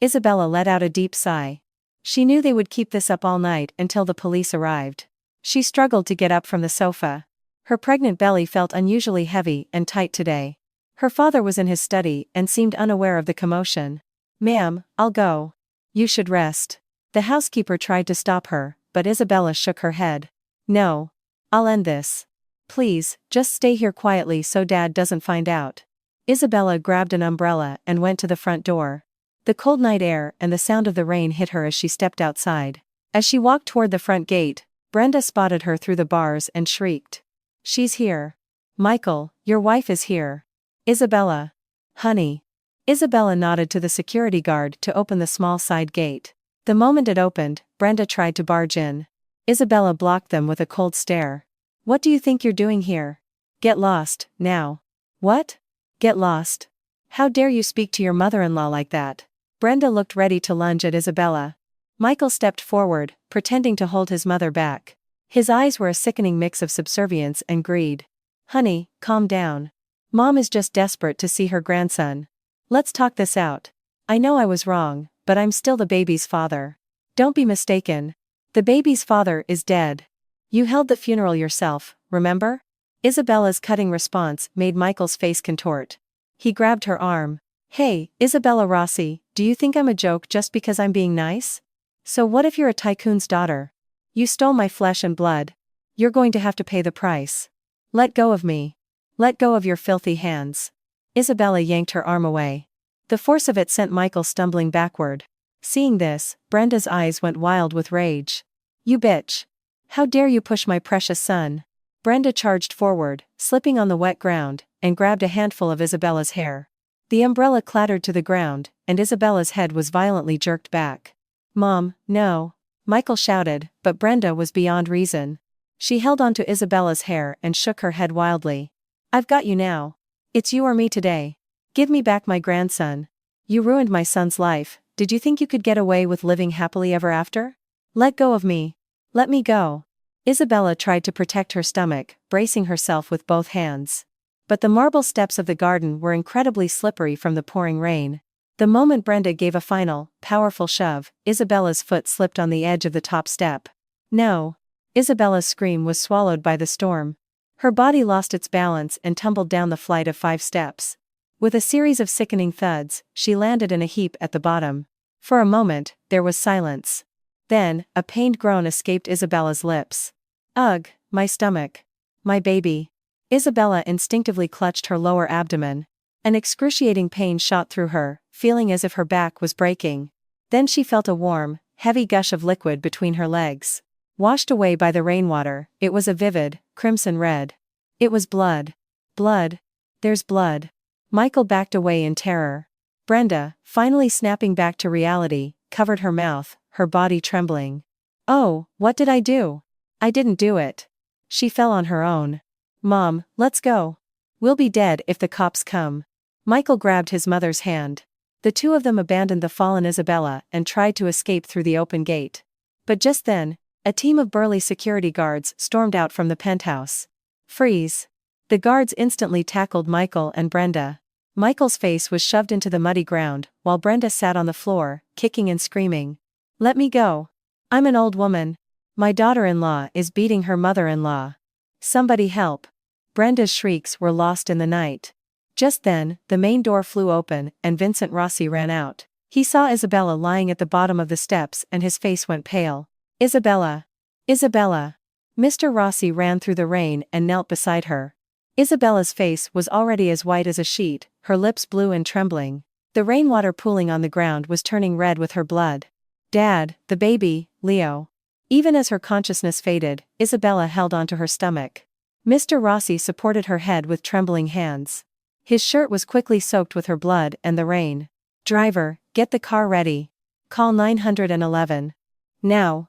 Isabella let out a deep sigh. She knew they would keep this up all night until the police arrived. She struggled to get up from the sofa. Her pregnant belly felt unusually heavy and tight today. Her father was in his study and seemed unaware of the commotion. Ma'am, I'll go. You should rest. The housekeeper tried to stop her, but Isabella shook her head. No. I'll end this. Please, just stay here quietly so Dad doesn't find out. Isabella grabbed an umbrella and went to the front door. The cold night air and the sound of the rain hit her as she stepped outside. As she walked toward the front gate, Brenda spotted her through the bars and shrieked. She's here. Michael, your wife is here. Isabella. Honey. Isabella nodded to the security guard to open the small side gate. The moment it opened, Brenda tried to barge in. Isabella blocked them with a cold stare. What do you think you're doing here? Get lost, now. What? Get lost? How dare you speak to your mother-in-law like that? Brenda looked ready to lunge at Isabella. Michael stepped forward, pretending to hold his mother back. His eyes were a sickening mix of subservience and greed. Honey, calm down. Mom is just desperate to see her grandson. Let's talk this out. I know I was wrong, but I'm still the baby's father. Don't be mistaken. The baby's father is dead. You held the funeral yourself, remember? Isabella's cutting response made Michael's face contort. He grabbed her arm. Hey, Isabella Rossi, do you think I'm a joke just because I'm being nice? So what if you're a tycoon's daughter? You stole my flesh and blood. You're going to have to pay the price. Let go of me. Let go of your filthy hands. Isabella yanked her arm away. The force of it sent Michael stumbling backward. Seeing this, Brenda's eyes went wild with rage. You bitch. How dare you push my precious son? Brenda charged forward, slipping on the wet ground, and grabbed a handful of Isabella's hair. The umbrella clattered to the ground, and Isabella's head was violently jerked back. Mom, no. Michael shouted, but Brenda was beyond reason. She held onto Isabella's hair and shook her head wildly. I've got you now. It's you or me today. Give me back my grandson. You ruined my son's life. Did you think you could get away with living happily ever after? Let go of me. Let me go. Isabella tried to protect her stomach, bracing herself with both hands. But the marble steps of the garden were incredibly slippery from the pouring rain. The moment Brenda gave a final, powerful shove, Isabella's foot slipped on the edge of the top step. No. Isabella's scream was swallowed by the storm. Her body lost its balance and tumbled down the flight of 5 steps. With a series of sickening thuds, she landed in a heap at the bottom. For a moment, there was silence. Then, a pained groan escaped Isabella's lips. Ugh, my stomach. My baby. Isabella instinctively clutched her lower abdomen. An excruciating pain shot through her, feeling as if her back was breaking. Then she felt a warm, heavy gush of liquid between her legs. Washed away by the rainwater, it was a vivid, crimson red. It was blood. Blood. There's blood. Michael backed away in terror. Brenda, finally snapping back to reality, covered her mouth, her body trembling. Oh, what did I do? I didn't do it. She fell on her own. Mom, let's go. We'll be dead if the cops come. Michael grabbed his mother's hand. The two of them abandoned the fallen Isabella and tried to escape through the open gate. But just then, a team of burly security guards stormed out from the penthouse. Freeze. The guards instantly tackled Michael and Brenda. Michael's face was shoved into the muddy ground, while Brenda sat on the floor, kicking and screaming. Let me go. I'm an old woman. My daughter-in-law is beating her mother-in-law. Somebody help. Brenda's shrieks were lost in the night. Just then, the main door flew open, and Vincent Rossi ran out. He saw Isabella lying at the bottom of the steps and his face went pale. Isabella. Isabella. Mr. Rossi ran through the rain and knelt beside her. Isabella's face was already as white as a sheet, her lips blue and trembling. The rainwater pooling on the ground was turning red with her blood. Dad, the baby, Leo. Even as her consciousness faded, Isabella held onto her stomach. Mr. Rossi supported her head with trembling hands. His shirt was quickly soaked with her blood and the rain. Driver, get the car ready. Call 911. Now.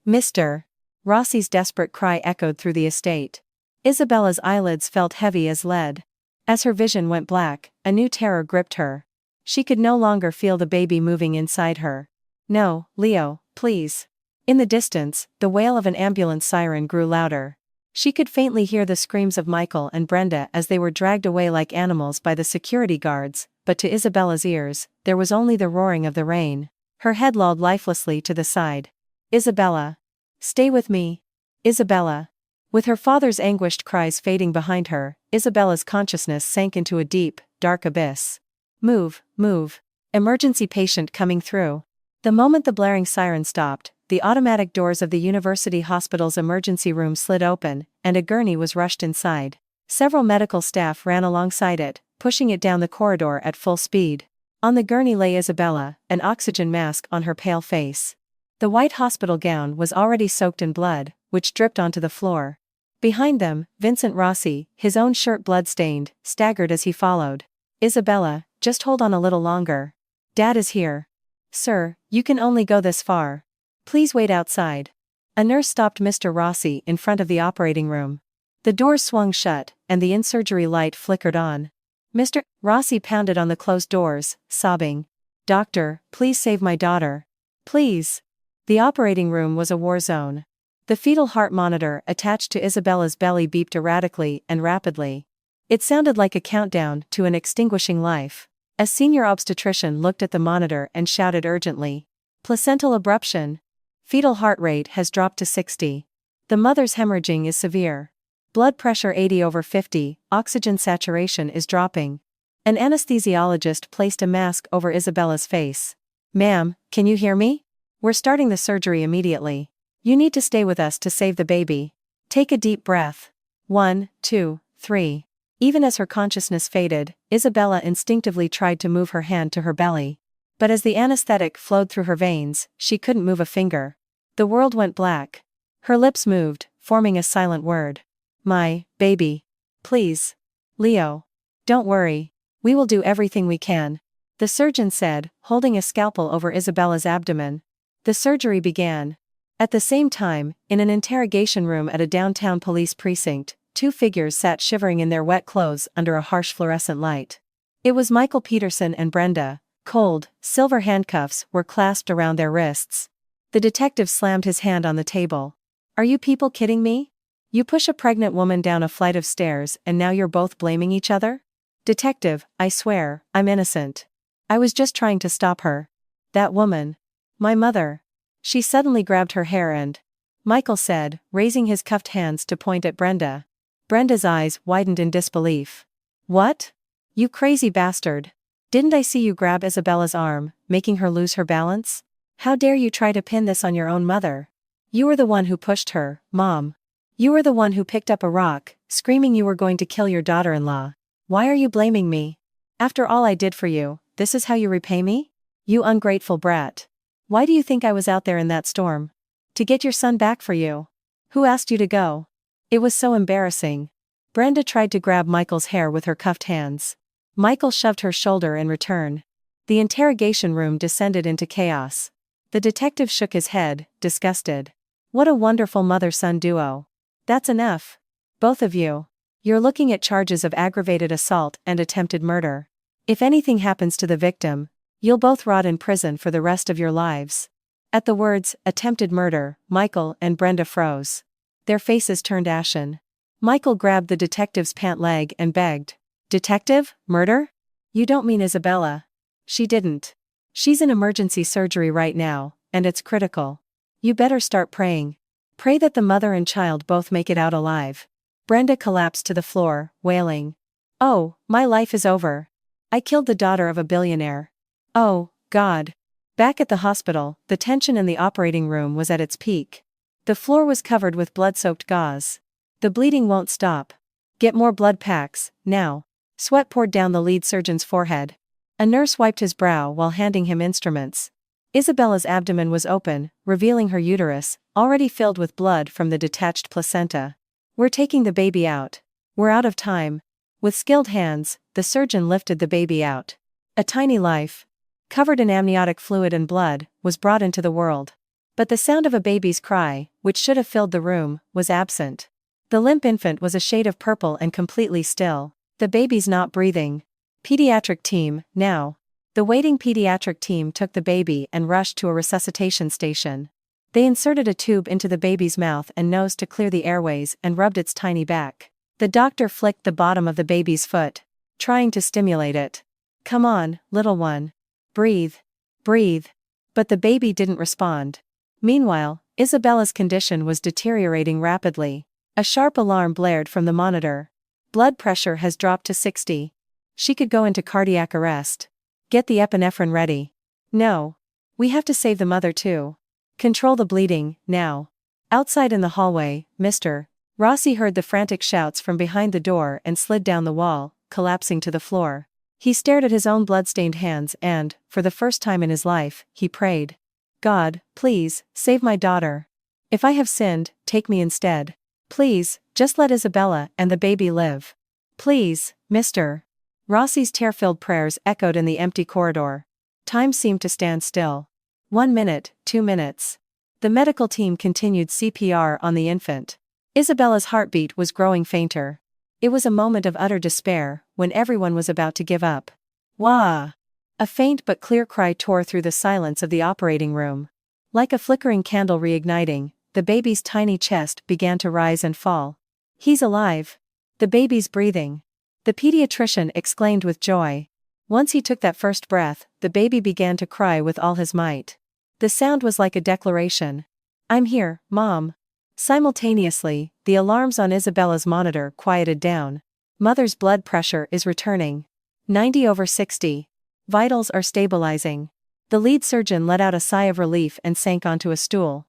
Mr. Rossi's desperate cry echoed through the estate. Isabella's eyelids felt heavy as lead. As her vision went black, a new terror gripped her. She could no longer feel the baby moving inside her. No, Leo, please. In the distance, the wail of an ambulance siren grew louder. She could faintly hear the screams of Michael and Brenda as they were dragged away like animals by the security guards, but to Isabella's ears, there was only the roaring of the rain. Her head lolled lifelessly to the side. Isabella. Stay with me. Isabella. With her father's anguished cries fading behind her, Isabella's consciousness sank into a deep, dark abyss. Move, move. Emergency patient coming through. The moment the blaring siren stopped, the automatic doors of the university hospital's emergency room slid open, and a gurney was rushed inside. Several medical staff ran alongside it, pushing it down the corridor at full speed. On the gurney lay Isabella, an oxygen mask on her pale face. The white hospital gown was already soaked in blood, which dripped onto the floor. Behind them, Vincent Rossi, his own shirt blood-stained, staggered as he followed. Isabella, just hold on a little longer. Dad is here. Sir, you can only go this far. Please wait outside. A nurse stopped Mr. Rossi in front of the operating room. The doors swung shut, and the in-surgery light flickered on. Mr. Rossi pounded on the closed doors, sobbing. Doctor, please save my daughter. Please. The operating room was a war zone. The fetal heart monitor attached to Isabella's belly beeped erratically and rapidly. It sounded like a countdown to an extinguishing life. A senior obstetrician looked at the monitor and shouted urgently. Placental abruption. Fetal heart rate has dropped to 60. The mother's hemorrhaging is severe. Blood pressure 80/50, oxygen saturation is dropping. An anesthesiologist placed a mask over Isabella's face. "Ma'am, can you hear me? We're starting the surgery immediately. You need to stay with us to save the baby. Take a deep breath. 1, 2, 3. Even as her consciousness faded, Isabella instinctively tried to move her hand to her belly. But as the anesthetic flowed through her veins, she couldn't move a finger. The world went black. Her lips moved, forming a silent word. "My baby. Please. Leo. Don't worry. We will do everything we can," the surgeon said, holding a scalpel over Isabella's abdomen. The surgery began. At the same time, in an interrogation room at a downtown police precinct, two figures sat shivering in their wet clothes under a harsh fluorescent light. It was Michael Peterson and Brenda. Cold, silver handcuffs were clasped around their wrists. The detective slammed his hand on the table. "Are you people kidding me? You push a pregnant woman down a flight of stairs and now you're both blaming each other?" "Detective, I swear, I'm innocent. I was just trying to stop her. That woman. My mother." She suddenly grabbed her hair and... Michael said, raising his cuffed hands to point at Brenda. Brenda's eyes widened in disbelief. "What? You crazy bastard. Didn't I see you grab Isabella's arm, making her lose her balance? How dare you try to pin this on your own mother? You were the one who pushed her, Mom. You were the one who picked up a rock, screaming you were going to kill your daughter-in-law. Why are you blaming me? After all I did for you, this is how you repay me? You ungrateful brat. Why do you think I was out there in that storm? To get your son back for you. Who asked you to go?" It was so embarrassing. Brenda tried to grab Michael's hair with her cuffed hands. Michael shoved her shoulder in return. The interrogation room descended into chaos. The detective shook his head, disgusted. "What a wonderful mother-son duo. That's enough. Both of you. You're looking at charges of aggravated assault and attempted murder. If anything happens to the victim, you'll both rot in prison for the rest of your lives." At the words, attempted murder, Michael and Brenda froze. Their faces turned ashen. Michael grabbed the detective's pant leg and begged. "Detective, murder? You don't mean Isabella. She didn't. She's in emergency surgery right now, and it's critical. You better start praying. Pray that the mother and child both make it out alive." Brenda collapsed to the floor, wailing. "Oh, my life is over. I killed the daughter of a billionaire. Oh, God." Back at the hospital, the tension in the operating room was at its peak. The floor was covered with blood-soaked gauze. "The bleeding won't stop. Get more blood packs, now." Sweat poured down the lead surgeon's forehead. A nurse wiped his brow while handing him instruments. Isabella's abdomen was open, revealing her uterus, already filled with blood from the detached placenta. "We're taking the baby out. We're out of time." With skilled hands, the surgeon lifted the baby out. A tiny life, covered in amniotic fluid and blood, was brought into the world. But the sound of a baby's cry, which should have filled the room, was absent. The limp infant was a shade of purple and completely still. "The baby's not breathing. Pediatric team, now." The waiting pediatric team took the baby and rushed to a resuscitation station. They inserted a tube into the baby's mouth and nose to clear the airways and rubbed its tiny back. The doctor flicked the bottom of the baby's foot, trying to stimulate it. "Come on, little one. Breathe. Breathe." But the baby didn't respond. Meanwhile, Isabella's condition was deteriorating rapidly. A sharp alarm blared from the monitor. "Blood pressure has dropped to 60. She could go into cardiac arrest. Get the epinephrine ready." "No. We have to save the mother too. Control the bleeding, now." Outside in the hallway, Mr. Rossi heard the frantic shouts from behind the door and slid down the wall, collapsing to the floor. He stared at his own blood-stained hands and, for the first time in his life, he prayed. "God, please, save my daughter. If I have sinned, take me instead. Please, just let Isabella and the baby live. Please, Mr." Rossi's tear-filled prayers echoed in the empty corridor. Time seemed to stand still. 1 minute, 2 minutes. The medical team continued CPR on the infant. Isabella's heartbeat was growing fainter. It was a moment of utter despair, when everyone was about to give up. "Wah!" A faint but clear cry tore through the silence of the operating room. Like a flickering candle reigniting, the baby's tiny chest began to rise and fall. "He's alive. The baby's breathing." The pediatrician exclaimed with joy. Once he took that first breath, the baby began to cry with all his might. The sound was like a declaration. "I'm here, Mom." Simultaneously, the alarms on Isabella's monitor quieted down. "Mother's blood pressure is returning. 90/60. Vitals are stabilizing. The lead surgeon let out a sigh of relief and sank onto a stool.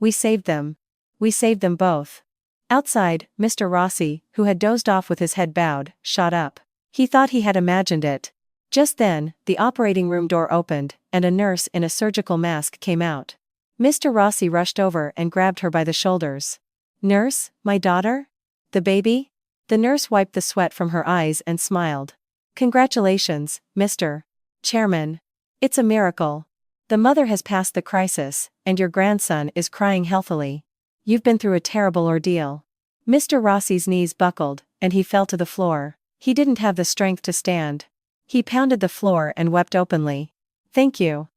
We saved them. We saved them both. Outside, Mr. Rossi, who had dozed off with his head bowed, shot up. He thought he had imagined it. Just then, the operating room door opened, and a nurse in a surgical mask came out. Mr. Rossi rushed over and grabbed her by the shoulders. "Nurse, my daughter? The baby?" The nurse wiped the sweat from her eyes and smiled. "Congratulations, Mr. Chairman. It's a miracle. The mother has passed the crisis, and your grandson is crying healthily. You've been through a terrible ordeal." Mr. Rossi's knees buckled, and he fell to the floor. He didn't have the strength to stand. He pounded the floor and wept openly. Thank you,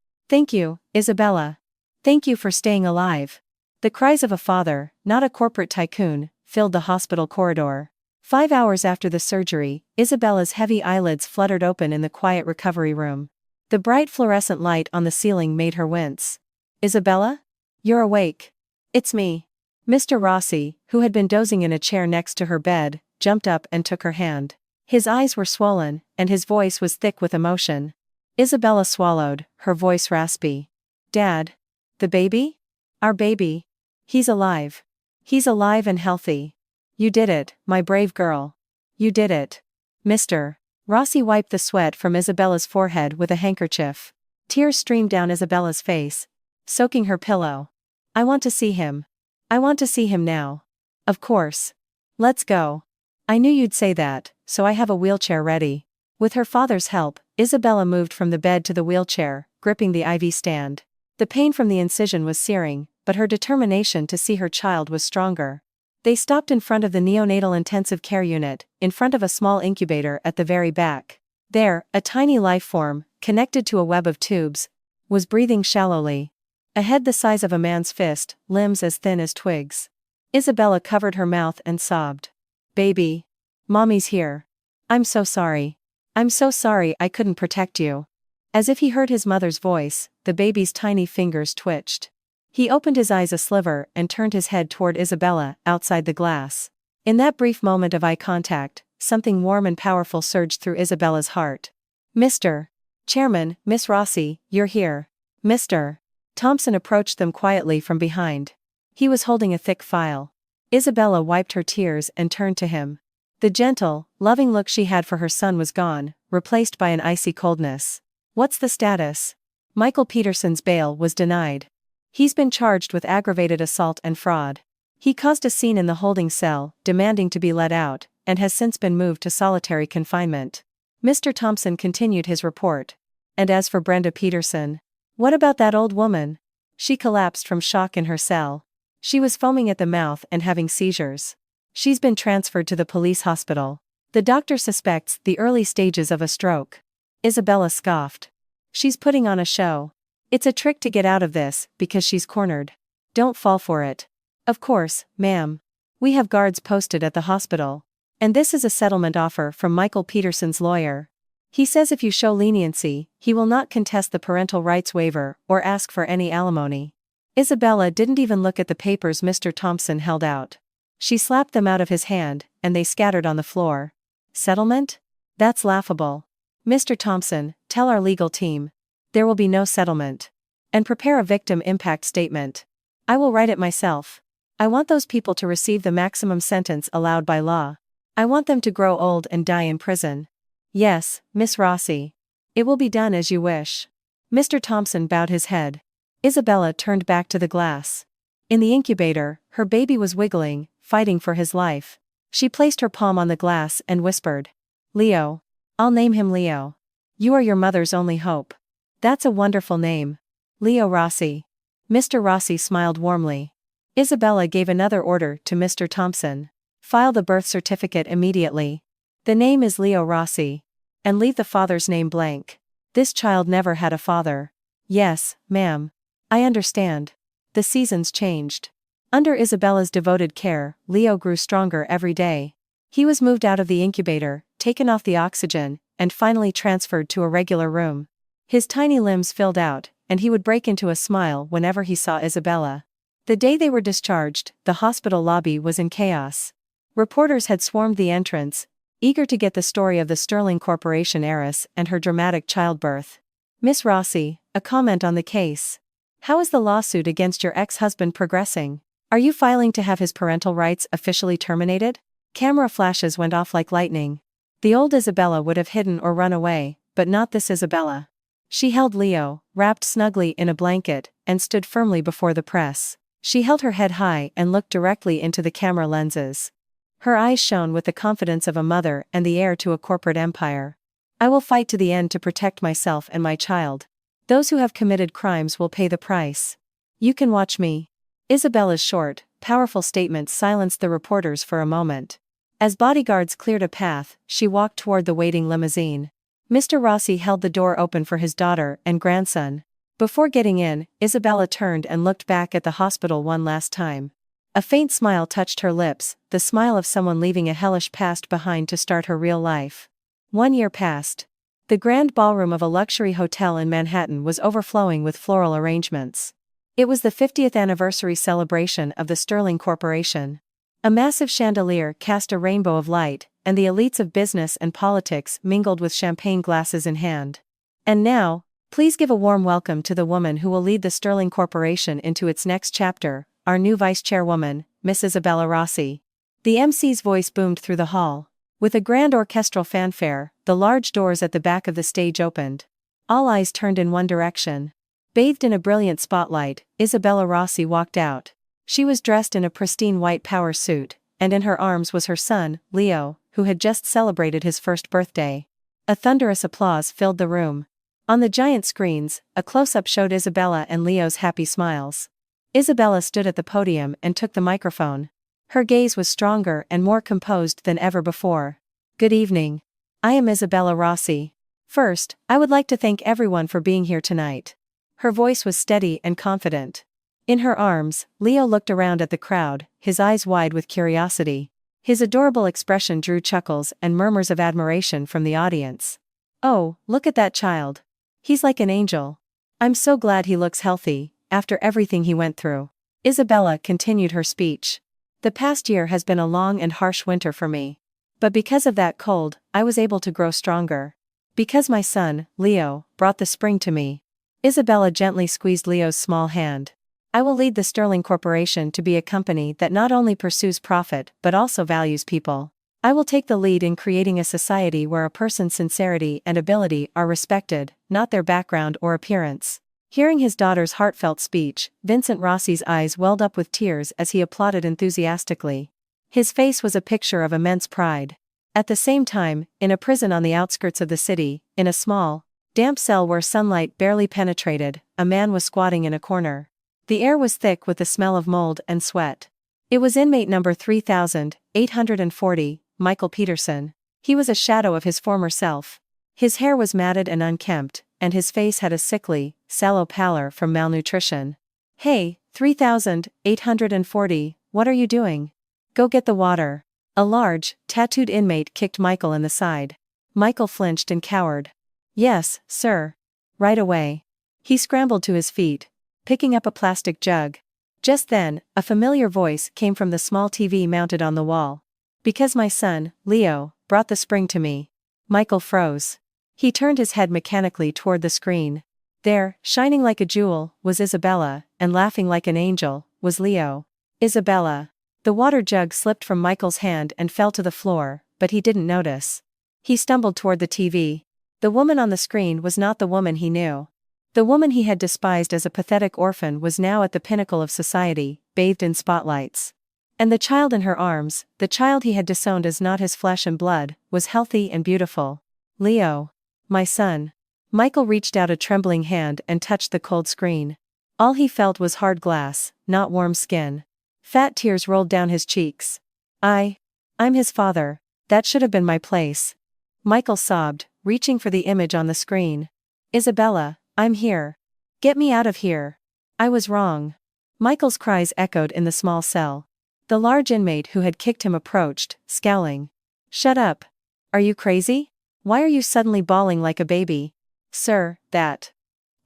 Isabella. Thank you for staying alive." The cries of a father, not a corporate tycoon, filled the hospital corridor. 5 hours after the surgery, Isabella's heavy eyelids fluttered open in the quiet recovery room. The bright fluorescent light on the ceiling made her wince. "Isabella? You're awake." "It's me." Mr. Rossi, who had been dozing in a chair next to her bed, jumped up and took her hand. His eyes were swollen, and his voice was thick with emotion. Isabella swallowed, her voice raspy. "Dad? The baby? Our baby? He's alive. He's alive and healthy. You did it, my brave girl. You did it." Mr. Rossi wiped the sweat from Isabella's forehead with a handkerchief. Tears streamed down Isabella's face, soaking her pillow. "I want to see him. I want to see him now." "Of course. Let's go. I knew you'd say that, so I have a wheelchair ready." With her father's help, Isabella moved from the bed to the wheelchair, gripping the IV stand. The pain from the incision was searing, but her determination to see her child was stronger. They stopped in front of the neonatal intensive care unit, in front of a small incubator at the very back. There, a tiny life form, connected to a web of tubes, was breathing shallowly. A head the size of a man's fist, limbs as thin as twigs. Isabella covered her mouth and sobbed. "Baby. Mommy's here. I'm so sorry. I'm so sorry I couldn't protect you." As if he heard his mother's voice, the baby's tiny fingers twitched. He opened his eyes a sliver and turned his head toward Isabella, outside the glass. In that brief moment of eye contact, something warm and powerful surged through Isabella's heart. "Mr. Chairman, Miss Rossi, you're here." Mr. Thompson approached them quietly from behind. He was holding a thick file. Isabella wiped her tears and turned to him. The gentle, loving look she had for her son was gone, replaced by an icy coldness. "What's the status?" "Michael Peterson's bail was denied. He's been charged with aggravated assault and fraud. He caused a scene in the holding cell, demanding to be let out, and has since been moved to solitary confinement." Mr. Thompson continued his report. "And as for Brenda Peterson, what about that old woman? She collapsed from shock in her cell. She was foaming at the mouth and having seizures. She's been transferred to the police hospital. The doctor suspects the early stages of a stroke." Isabella scoffed. "She's putting on a show. It's a trick to get out of this, because she's cornered. Don't fall for it." "Of course, ma'am. We have guards posted at the hospital. And this is a settlement offer from Michael Peterson's lawyer. He says if you show leniency, he will not contest the parental rights waiver or ask for any alimony." Isabella didn't even look at the papers Mr. Thompson held out. She slapped them out of his hand, and they scattered on the floor. "Settlement? That's laughable. Mr. Thompson, tell our legal team. There will be no settlement. And prepare a victim impact statement. I will write it myself. I want those people to receive the maximum sentence allowed by law. I want them to grow old and die in prison." "Yes, Miss Rossi. It will be done as you wish." Mr. Thompson bowed his head. Isabella turned back to the glass. In the incubator, her baby was wiggling, fighting for his life. She placed her palm on the glass and whispered. "Leo. I'll name him Leo. You are your mother's only hope." "That's a wonderful name. Leo Rossi." Mr. Rossi smiled warmly. Isabella gave another order to Mr. Thompson. "File the birth certificate immediately. The name is Leo Rossi. And leave the father's name blank. This child never had a father." "Yes, ma'am. I understand. The seasons changed." Under Isabella's devoted care, Leo grew stronger every day. He was moved out of the incubator, taken off the oxygen, and finally transferred to a regular room. His tiny limbs filled out, and he would break into a smile whenever he saw Isabella. The day they were discharged, the hospital lobby was in chaos. Reporters had swarmed the entrance, eager to get the story of the Sterling Corporation heiress and her dramatic childbirth. Miss Rossi, a comment on the case. How is the lawsuit against your ex-husband progressing? Are you filing to have his parental rights officially terminated? Camera flashes went off like lightning. The old Isabella would have hidden or run away, but not this Isabella. She held Leo, wrapped snugly in a blanket, and stood firmly before the press. She held her head high and looked directly into the camera lenses. Her eyes shone with the confidence of a mother and the heir to a corporate empire. I will fight to the end to protect myself and my child. Those who have committed crimes will pay the price. You can watch me. Isabella's short, powerful statement silenced the reporters for a moment. As bodyguards cleared a path, she walked toward the waiting limousine. Mr. Rossi held the door open for his daughter and grandson. Before getting in, Isabella turned and looked back at the hospital one last time. A faint smile touched her lips, the smile of someone leaving a hellish past behind to start her real life. 1 year passed. The grand ballroom of a luxury hotel in Manhattan was overflowing with floral arrangements. It was the 50th anniversary celebration of the Sterling Corporation. A massive chandelier cast a rainbow of light, and the elites of business and politics mingled with champagne glasses in hand. And now, please give a warm welcome to the woman who will lead the Sterling Corporation into its next chapter, our new vice chairwoman, Miss Isabella Rossi. The MC's voice boomed through the hall. With a grand orchestral fanfare, the large doors at the back of the stage opened. All eyes turned in one direction. Bathed in a brilliant spotlight, Isabella Rossi walked out. She was dressed in a pristine white power suit, and in her arms was her son, Leo, who had just celebrated his first birthday. A thunderous applause filled the room. On the giant screens, a close-up showed Isabella and Leo's happy smiles. Isabella stood at the podium and took the microphone. Her gaze was stronger and more composed than ever before. Good evening. I am Isabella Rossi. First, I would like to thank everyone for being here tonight. Her voice was steady and confident. In her arms, Leo looked around at the crowd, his eyes wide with curiosity. His adorable expression drew chuckles and murmurs of admiration from the audience. Oh, look at that child. He's like an angel. I'm so glad he looks healthy, after everything he went through. Isabella continued her speech. The past year has been a long and harsh winter for me. But because of that cold, I was able to grow stronger. Because my son, Leo, brought the spring to me. Isabella gently squeezed Leo's small hand. I will lead the Sterling Corporation to be a company that not only pursues profit but also values people. I will take the lead in creating a society where a person's sincerity and ability are respected, not their background or appearance. Hearing his daughter's heartfelt speech, Vincent Rossi's eyes welled up with tears as he applauded enthusiastically. His face was a picture of immense pride. At the same time, in a prison on the outskirts of the city, in a small, damp cell where sunlight barely penetrated, a man was squatting in a corner. The air was thick with the smell of mold and sweat. It was inmate number 3840, Michael Peterson. He was a shadow of his former self. His hair was matted and unkempt, and his face had a sickly, sallow pallor from malnutrition. Hey, 3840, what are you doing? Go get the water. A large, tattooed inmate kicked Michael in the side. Michael flinched and cowered. Yes, sir. Right away. He scrambled to his feet, picking up a plastic jug. Just then, a familiar voice came from the small TV mounted on the wall. Because my son, Leo, brought the spring to me. Michael froze. He turned his head mechanically toward the screen. There, shining like a jewel, was Isabella, and laughing like an angel, was Leo. Isabella. The water jug slipped from Michael's hand and fell to the floor, but he didn't notice. He stumbled toward the TV. The woman on the screen was not the woman he knew. The woman he had despised as a pathetic orphan was now at the pinnacle of society, bathed in spotlights. And the child in her arms, the child he had disowned as not his flesh and blood, was healthy and beautiful. Leo. My son. Michael reached out a trembling hand and touched the cold screen. All he felt was hard glass, not warm skin. Fat tears rolled down his cheeks. I'm his father. That should have been my place. Michael sobbed, reaching for the image on the screen. Isabella, I'm here. Get me out of here. I was wrong. Michael's cries echoed in the small cell. The large inmate who had kicked him approached, scowling. Shut up. Are you crazy? Why are you suddenly bawling like a baby? Sir, that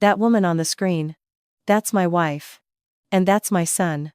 woman on the screen. That's my wife. And that's my son.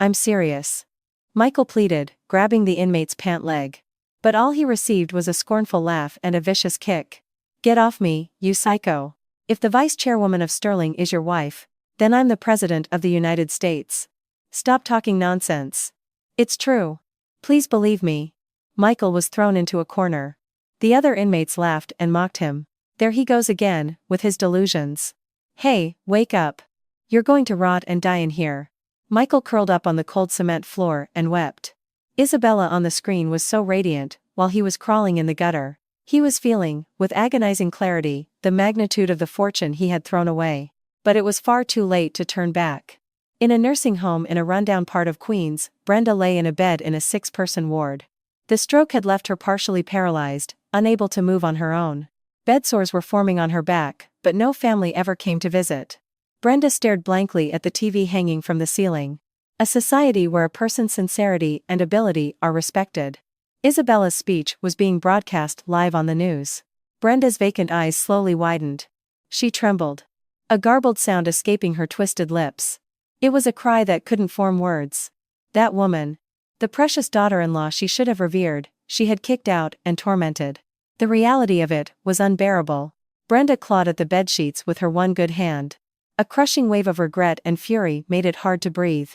I'm serious. Michael pleaded, grabbing the inmate's pant leg. But all he received was a scornful laugh and a vicious kick. Get off me, you psycho. If the vice chairwoman of Sterling is your wife, then I'm the president of the United States. Stop talking nonsense. It's true. Please believe me. Michael was thrown into a corner. The other inmates laughed and mocked him. There he goes again, with his delusions. Hey, wake up. You're going to rot and die in here. Michael curled up on the cold cement floor and wept. Isabella on the screen was so radiant, while he was crawling in the gutter. He was feeling, with agonizing clarity, the magnitude of the fortune he had thrown away. But it was far too late to turn back. In a nursing home in a rundown part of Queens, Brenda lay in a bed in a 6-person ward. The stroke had left her partially paralyzed, unable to move on her own. Bedsores were forming on her back, but no family ever came to visit. Brenda stared blankly at the TV hanging from the ceiling. A society where a person's sincerity and ability are respected. Isabella's speech was being broadcast live on the news. Brenda's vacant eyes slowly widened. She trembled. A garbled sound escaping her twisted lips. It was a cry that couldn't form words. That woman. The precious daughter-in-law she should have revered, she had kicked out and tormented. The reality of it was unbearable. Brenda clawed at the bedsheets with her one good hand. A crushing wave of regret and fury made it hard to breathe.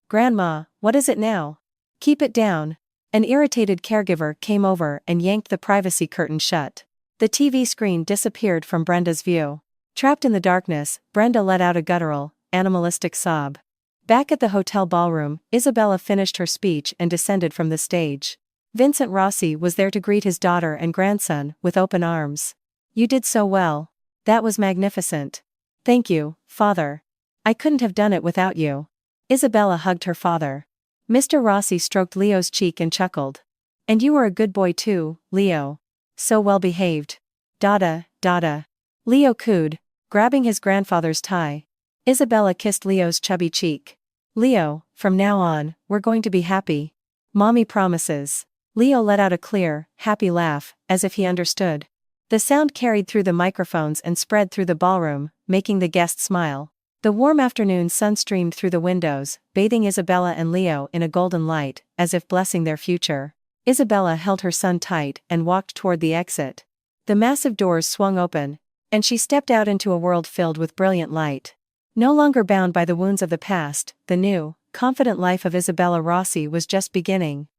Grandma, what is it now? Keep it down. An irritated caregiver came over and yanked the privacy curtain shut. The TV screen disappeared from Brenda's view. Trapped in the darkness, Brenda let out a guttural, animalistic sob. Back at the hotel ballroom, Isabella finished her speech and descended from the stage. Vincent Rossi was there to greet his daughter and grandson with open arms. You did so well. That was magnificent. Thank you, Father. I couldn't have done it without you. Isabella hugged her father. Mr. Rossi stroked Leo's cheek and chuckled. And you were a good boy too, Leo. So well behaved. Dada, Dada. Leo cooed, grabbing his grandfather's tie. Isabella kissed Leo's chubby cheek. Leo, from now on, we're going to be happy. Mommy promises. Leo let out a clear, happy laugh, as if he understood. The sound carried through the microphones and spread through the ballroom, making the guests smile. The warm afternoon sun streamed through the windows, bathing Isabella and Leo in a golden light, as if blessing their future. Isabella held her son tight and walked toward the exit. The massive doors swung open, and she stepped out into a world filled with brilliant light. No longer bound by the wounds of the past, the new, confident life of Isabella Rossi was just beginning.